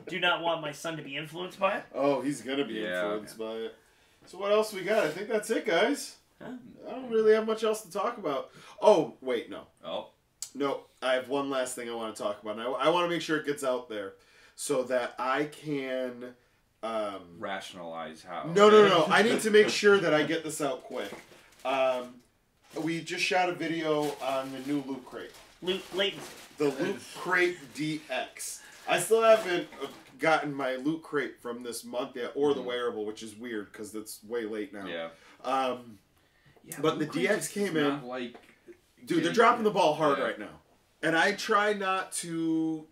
Do not want my son to be influenced by it. Oh, he's going to be influenced by it. So what else we got? I think that's it, guys. Huh? I don't really have much else to talk about. Oh, wait, no. Oh. No, I have one last thing I want to talk about. And I want to make sure it gets out there so that I can... rationalize how. No. I need to make sure that I get this out quick. We just shot a video on the new Loot Crate. The Loot Crate DX. I still haven't gotten my Loot Crate from this month yet, or the wearable, which is weird because it's way late now. Yeah. But the DX came in. Dude, they're dropping the ball hard right now. And I try not to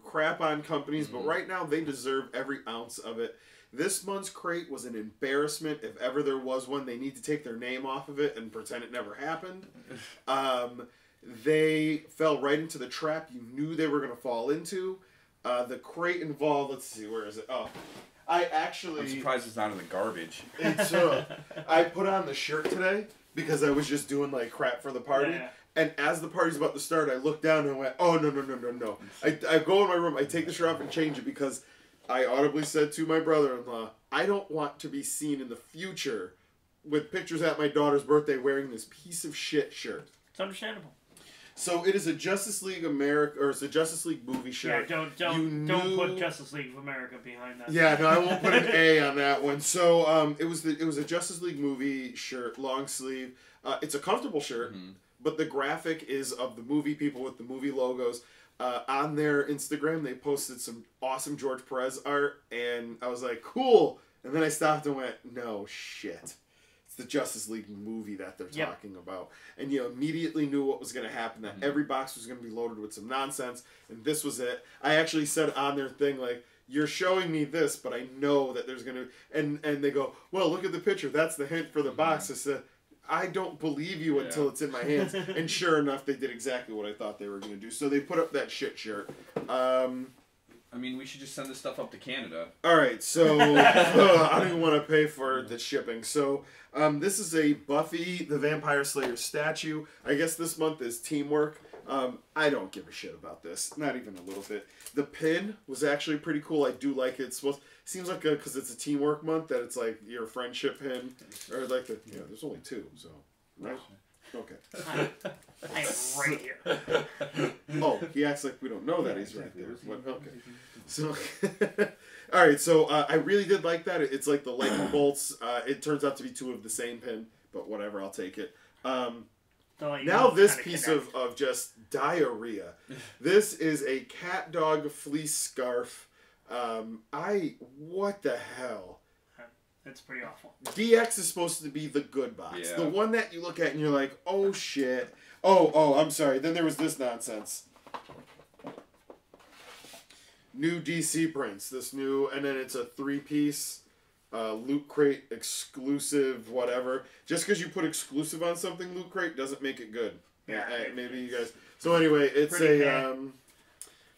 crap on companies, but right now they deserve every ounce of it. This month's crate was an embarrassment. If ever there was one, they need to take their name off of it and pretend it never happened. They fell right into the trap you knew they were going to fall into. The crate involved, let's see, where is it? Oh, I'm surprised it's not in the garbage. I put on the shirt today because I was just doing like crap for the party. Yeah. And as the party's about to start, I looked down and went, oh, no. I go in my room, I take the shirt off and change it because I audibly said to my brother-in-law, I don't want to be seen in the future with pictures at my daughter's birthday wearing this piece of shit shirt. It's understandable. So it is a Justice League America, or it's a Justice League movie shirt. Yeah, don't put Justice League of America behind that. Yeah, no, I won't put an A on that one. So it was a Justice League movie shirt, long sleeve. It's a comfortable shirt, but the graphic is of the movie people with the movie logos. On their Instagram, they posted some awesome George Perez art, and I was like, cool. And then I stopped and went, no shit. It's the Justice League movie that they're talking about. And you immediately knew what was going to happen, that every box was going to be loaded with some nonsense, and this was it. I actually said on their thing, like, you're showing me this, but I know that there's going to... And they go, well, look at the picture. That's the hint for the box. I said, I don't believe you until it's in my hands. And sure enough, they did exactly what I thought they were going to do. So they put up that shit shirt. I mean, we should just send this stuff up to Canada. All right, so I don't even want to pay for the shipping. So this is a Buffy the Vampire Slayer statue. I guess this month is teamwork. I don't give a shit about this, not even a little bit. The pin was actually pretty cool. I do like it. Seems like because it's a teamwork month that it's like your friendship pin, or like there's only 2, so right. Okay. I am right here. Oh, he acts like we don't know that he's right there. What? Okay. So, all right. So I really did like that. It's like the lightning bolts. It turns out to be two of the same pin, but whatever. I'll take it. Now this piece of just diarrhea. This is a cat dog fleece scarf. What the hell? It's pretty awful. DX is supposed to be the good box. Yeah. The one that you look at and you're like, oh shit. Oh, I'm sorry. Then there was this nonsense. New DC prints. This new, and then it's a 3-piece Loot Crate exclusive, whatever. Just because you put exclusive on something, Loot Crate, doesn't make it good. Yeah. Maybe you guys. So anyway, it's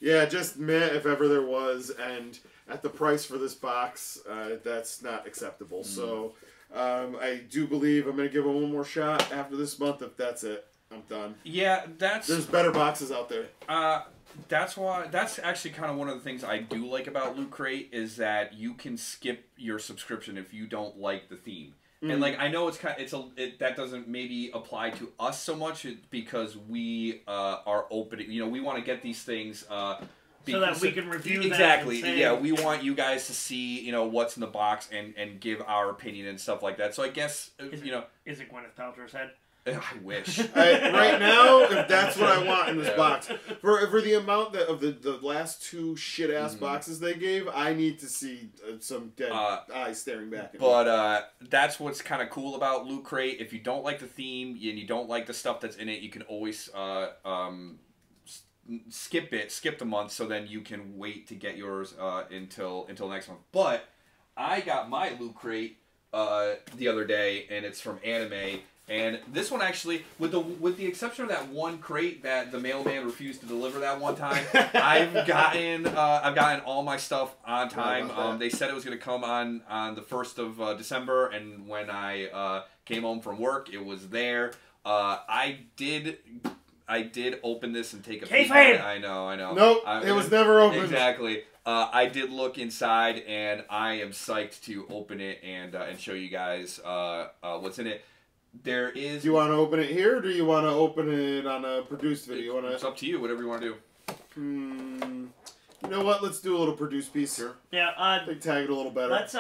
yeah, just meh if ever there was, and at the price for this box, that's not acceptable. So I do believe I'm going to give them one more shot after this month. If that's it, I'm done. Yeah, there's better boxes out there. That's actually kind of one of the things I do like about Loot Crate is that you can skip your subscription if you don't like the theme. And like I know that doesn't maybe apply to us so much because we are opening. You know, we want to get these things so that we can review them. Exactly. Yeah, we want you guys to see what's in the box and give our opinion and stuff like that. So I guess is it Gwyneth Paltrow's head? I wish. Right now, if that's what I want in this box, for the amount of the last two shit ass boxes they gave, I need to see some dead eyes staring back at me. But that's what's kind of cool about Loot Crate. If you don't like the theme and you don't like the stuff that's in it, you can always skip the month, so then you can wait to get yours until next month. But I got my Loot Crate the other day, and it's from Anime. And this one actually, with the exception of that one crate that the mailman refused to deliver that one time, I've gotten all my stuff on time. They said it was going to come on the 1st of December, and when I came home from work, it was there. I did open this and take a peek. I know. Nope, it was never open. Exactly. I did look inside, and I am psyched to open it and show you guys what's in it. Do you want to open it here, or do you want to open it on a produced video? It's up to you. Whatever you want to do. You know what? Let's do a little produced piece. Sure. Yeah. They tag it a little better. Let's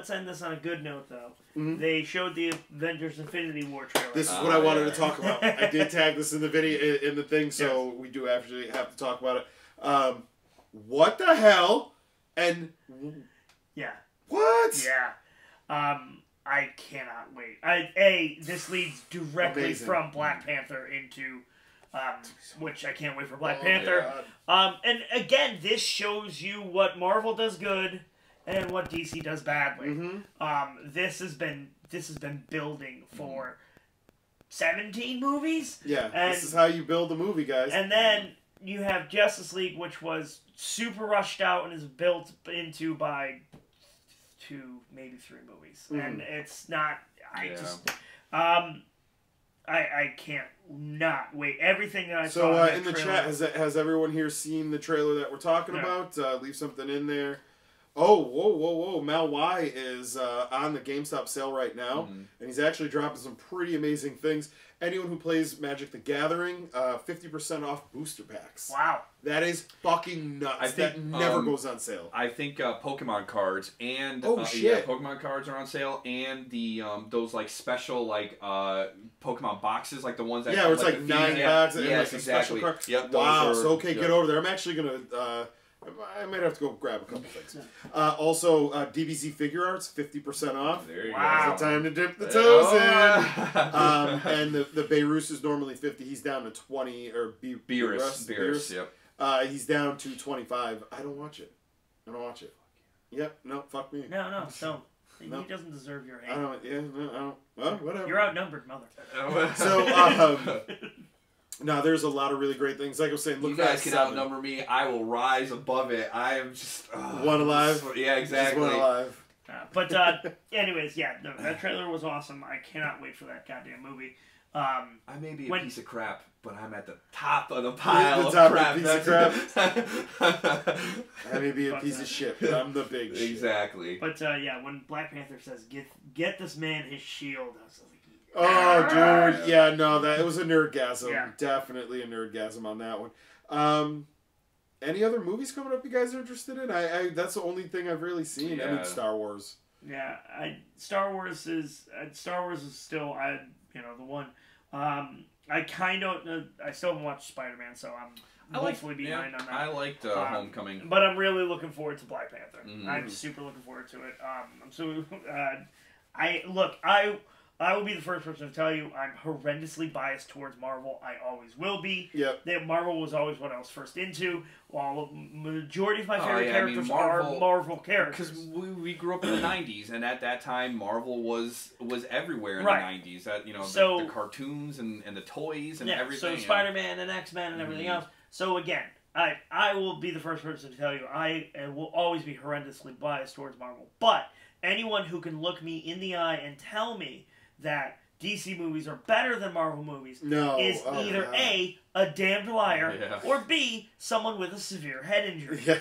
end this on a good note, though. They showed the Avengers Infinity War trailer. This is what I wanted to talk about. I did tag this in the video in the thing, so we do actually have to talk about it. What the hell? And yeah. What? Yeah. I cannot wait. This leads directly from Black Panther into, which I can't wait for Black Panther. And again, this shows you what Marvel does good and what DC does badly. This has been building for 17 movies. Yeah, this is how you build a movie, guys. And then you have Justice League, which was super rushed out and is built into by 2, maybe 3 movies, and it's not. I can't not wait. Everything that I saw in the chat, has everyone here seen the trailer that we're talking about? Leave something in there. Oh, whoa! Mal Y is on the GameStop sale right now, and he's actually dropping some pretty amazing things. Anyone who plays Magic the Gathering, 50% off booster packs. Wow. That is fucking nuts. That never goes on sale. I think Pokemon cards and Pokemon cards are on sale, and the those like special Pokemon boxes, like the ones that where it's like 9 boxes and exactly. special cards. Yep. Wow. So get over there. I'm actually gonna. I might have to go grab a couple things. Also, DBZ Figure Arts, 50% off. There you go. It's the time to dip the toes in. And the Beirut is normally 50. He's down to 20. Or Beerus, yep. He's down to 25. I don't watch it. Yep, no, fuck me. No, don't. He doesn't deserve your hate. I don't. Well, whatever. You're outnumbered, mother. So, no, there's a lot of really great things. Like I was saying, look, you guys can outnumber me. I will rise above it. I am just one alive. Yeah, exactly. Just one alive. But anyways, that trailer was awesome. I cannot wait for that goddamn movie. I may be a piece of crap, but I'm at the top of the pile of crap. I may be a piece of shit, but I'm the big shit. Exactly. But when Black Panther says, get this man his shield, I was like, Oh, dude. Yeah, no, it was a nerdgasm. Yeah. Definitely a nerdgasm on that one. Any other movies coming up you guys are interested in? That's the only thing I've really seen. Yeah. I mean, Star Wars. Yeah, Star Wars is still the one. I still haven't watched Spider-Man, so I'm woefully behind on that. I liked Homecoming, but I'm really looking forward to Black Panther. I'm super looking forward to it. I will be the first person to tell you I'm horrendously biased towards Marvel. I always will be. Yep. Marvel was always what I was first into. While majority of my favorite characters are Marvel characters. Because we grew up in the 90s, and at that time, Marvel was everywhere in the 90s. That the cartoons and the toys and everything. So Spider-Man and X-Men and everything else. So again, I will be the first person to tell you I will always be horrendously biased towards Marvel. But anyone who can look me in the eye and tell me that DC movies are better than Marvel movies is either A, a damned liar, or B, someone with a severe head injury. Yeah.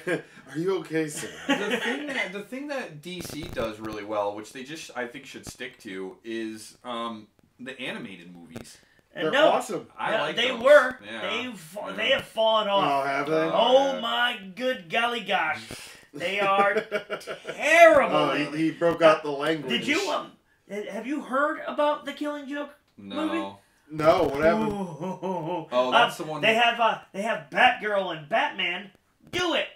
Are you okay, Sam? The thing that DC does really well, which they just, I think, should stick to, is the animated movies. They're awesome. I like they those. Were. Yeah. They have fallen off. Oh, have they? Oh, my good golly gosh. They are terrible. Oh, he broke out the language. Did you... have you heard about the Killing Joke movie? No, what happened? Oh, that's the one. They have Batgirl and Batman do it.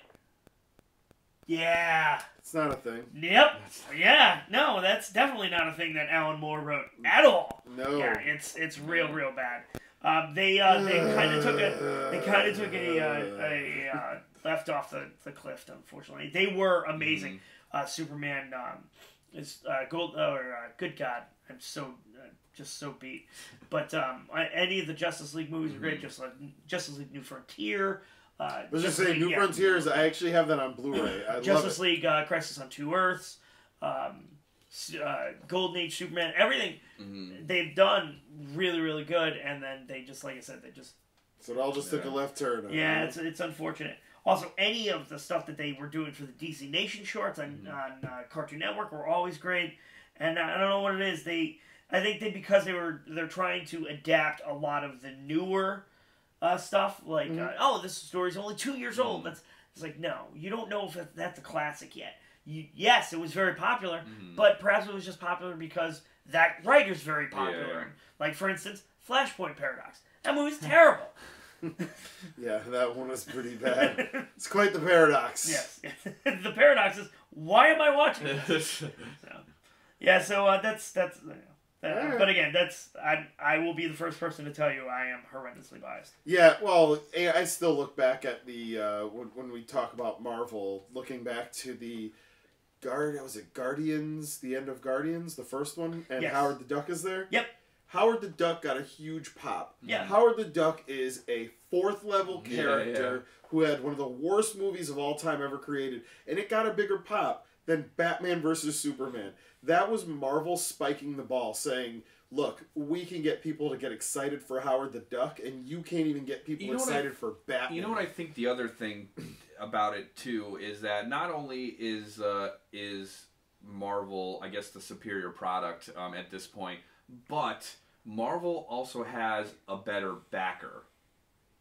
Yeah. It's not a thing. Yep. Yeah. No, that's definitely not a thing that Alan Moore wrote at all. No. Yeah, it's real bad. They kind of took a left off the cliff. Unfortunately, they were amazing. Superman. Good God, I'm just so beat. But any of the Justice League movies are great. Just like Justice League New Frontier. I was just saying, New Frontiers. I actually have that on Blu-ray. Justice League, Crisis on Two Earths, Golden Age Superman. Everything they've done really, really good. And then they just, like I said, so it all just took a left turn. Yeah, it's unfortunate. Also, any of the stuff that they were doing for the DC Nation shorts on Cartoon Network were always great. And I don't know what it is. I think because they're trying to adapt a lot of the newer stuff. Like, this story's only 2 years old. It's like, no, you don't know if that's a classic yet. Yes, it was very popular, but perhaps it was just popular because that writer's very popular. Yeah. Like, for instance, Flashpoint Paradox. That movie's terrible. Yeah, that one was pretty bad. It's quite the paradox. Yes. The paradox is, why am I watching this? That's but again, I will be the first person to tell you I am horrendously biased. Yeah, well, I still look back at the when we talk about Marvel, looking back to the Guardians, the end of Guardians, the first one, and Howard the Duck is there. Yep. Howard the Duck got a huge pop. Yeah. Howard the Duck is a fourth-level character who had one of the worst movies of all time ever created, and it got a bigger pop than Batman vs. Superman. That was Marvel spiking the ball, saying, look, we can get people to get excited for Howard the Duck, and you can't even get people excited for Batman. You know what I think the other thing about it, too, is that not only is Marvel, I guess, the superior product at this point, but Marvel also has a better backer.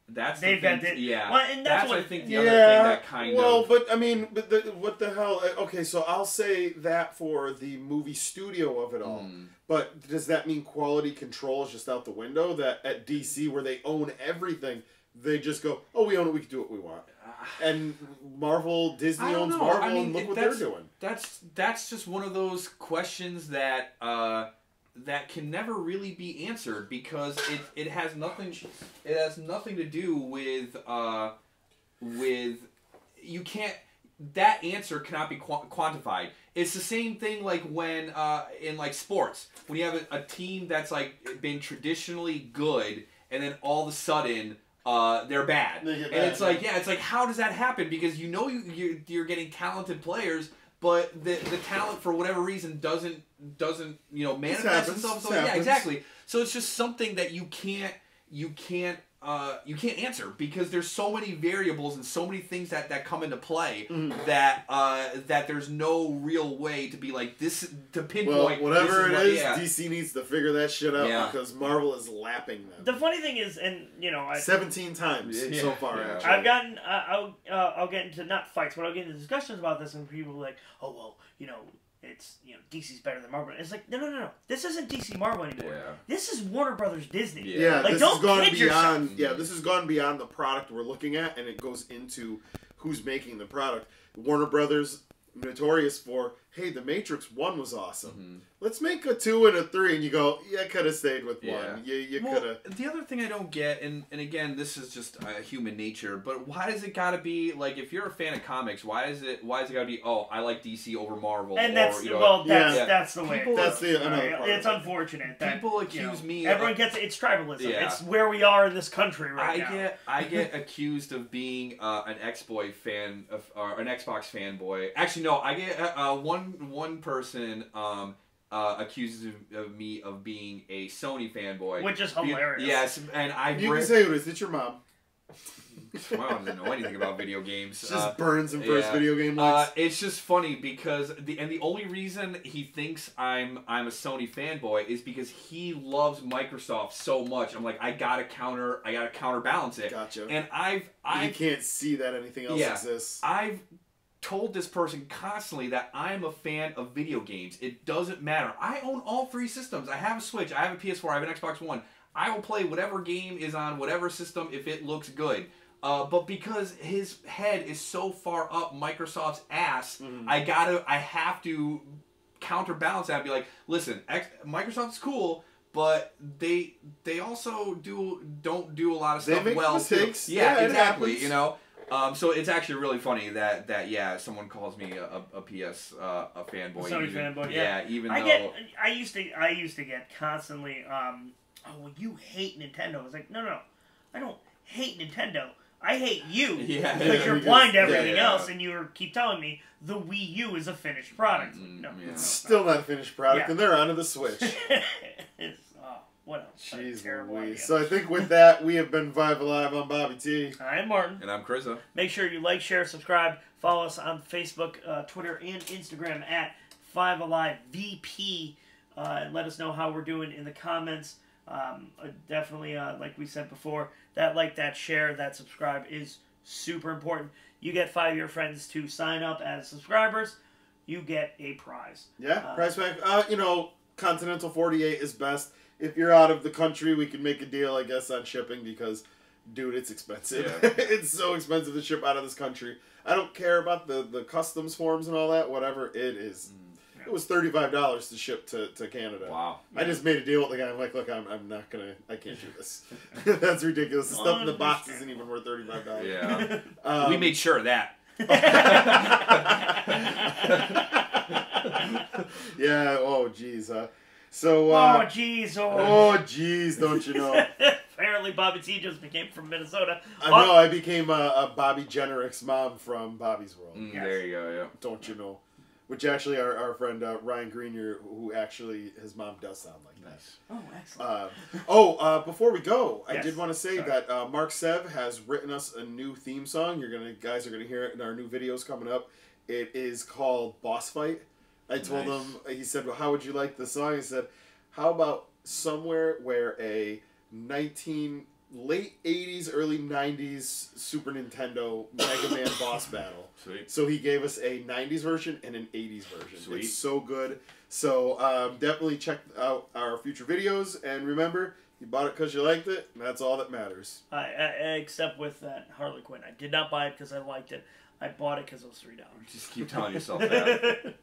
That's the thing. Well, and that's I think the other thing that kind of. Well, but I mean, what the hell? Okay, so I'll say that for the movie studio of it all. But does that mean quality control is just out the window? That at DC, where they own everything, they just go, "Oh, we own it. We can do what we want." And Disney owns Marvel, and look what they're doing. That's just one of those questions that that can never really be answered because it has nothing to do with you can't, that answer cannot be quantified. It's the same thing like when in like sports, when you have a team that's like been traditionally good and then all of a sudden they're bad. It's like how does that happen? Because you're getting talented players, but the talent for whatever reason doesn't manifest itself. So yeah, exactly. So it's just something that you can't answer because there's so many variables and so many things that come into play that there's no real way to be like this to pinpoint. Well, whatever this it is, yeah. DC needs to figure that shit out because Marvel is lapping them. The funny thing is, and 17 times so far. Yeah. Actually. I've gotten I'll get into not fights, but I'll get into discussions about this, and people are like, oh well, it's DC's better than Marvel. It's like no. This isn't DC Marvel anymore. Yeah. This is Warner Brothers Disney. Yeah, like this don't has gone kid beyond. yourself. Yeah, this has gone beyond the product we're looking at, and it goes into who's making the product. Warner Brothers, notorious for, hey, The Matrix 1 was awesome. Mm-hmm. Let's make a 2 and a 3, and you go, yeah, could have stayed with 1. You could have. The other thing I don't get, and again, this is just human nature, but why does it gotta be like if you're a fan of comics, why is it gotta be I like DC over Marvel? And that's or, that's the way. That's another part. It's unfortunate that people accuse me. Everyone gets it's tribalism. Yeah. It's where we are in this country right now. I get accused of being an X-Boy fan or an Xbox fanboy. Actually, no, I get one person accuses of me of being a Sony fanboy, which is hilarious. Yes, and you can say it is. It's your mom. Well, doesn't know anything about video games. Just burns him for his video game likes. It's just funny because the only reason he thinks I'm a Sony fanboy is because he loves Microsoft so much. I'm like, I gotta counterbalance it. Gotcha. And you can't see that anything else exists. I've told this person constantly that I'm a fan of video games. It doesn't matter. I own all 3 systems. I have a Switch, I have a PS4, I have an Xbox One. I will play whatever game is on whatever system if it looks good. But because his head is so far up Microsoft's ass, I have to counterbalance that and be like, listen, Microsoft's cool, but they also don't do a lot of stuff they make well. Mistakes. Yeah, exactly. Happens. So it's actually really funny that someone calls me a PS a fanboy. Sony fanboy. Yeah, even I though I used to get constantly well, you hate Nintendo. I was like, no, I don't hate Nintendo. I hate you because you're blind to everything else, and you keep telling me the Wii U is a finished product. No, it's still not a finished product, and they're onto the Switch. What a terrible idea. So I think with that, we have been 5Alive. I'm Bobby T. I'm Martin. And I'm Chrisa. Make sure you like, share, subscribe. Follow us on Facebook, Twitter, and Instagram at 5AliveVP. And let us know how we're doing in the comments. Definitely, like we said before, that like, that share, that subscribe is super important. You get 5 of your friends to sign up as subscribers. You get a prize. Yeah, prize pack. Continental 48 is best. If you're out of the country, we can make a deal, I guess, on shipping because, dude, it's expensive. Yeah. It's so expensive to ship out of this country. I don't care about the customs forms and all that, whatever it is. It was $35 to ship to Canada. Wow. I just made a deal with the guy. I'm like, look, I'm not going to, I can't do this. That's ridiculous. The stuff in the box isn't even worth $35. Yeah. We made sure of that. Yeah, oh, jeez. Oh, jeez, don't you know? Apparently, Bobby T just became from Minnesota. I know, I became a Bobby Jenrick's mom from Bobby's World. Yes. There you go, yeah. Don't you know? Which actually, our friend Ryan Grenier, who actually, his mom does sound like that. Oh, excellent. Before we go, I did want to say that Mark Sev has written us a new theme song. Guys are gonna hear it in our new videos coming up. It is called Boss Fight. I told him, he said, well, how would you like the song? He said, how about somewhere where a late 80s, early 90s Super Nintendo Mega Man boss battle. Sweet. So he gave us a 90s version and an 80s version. Sweet. It's so good. So definitely check out our future videos. And remember, you bought it because you liked it, and that's all that matters. Except with that Harley Quinn. I did not buy it because I liked it. I bought it because it was $3. Just keep telling yourself that.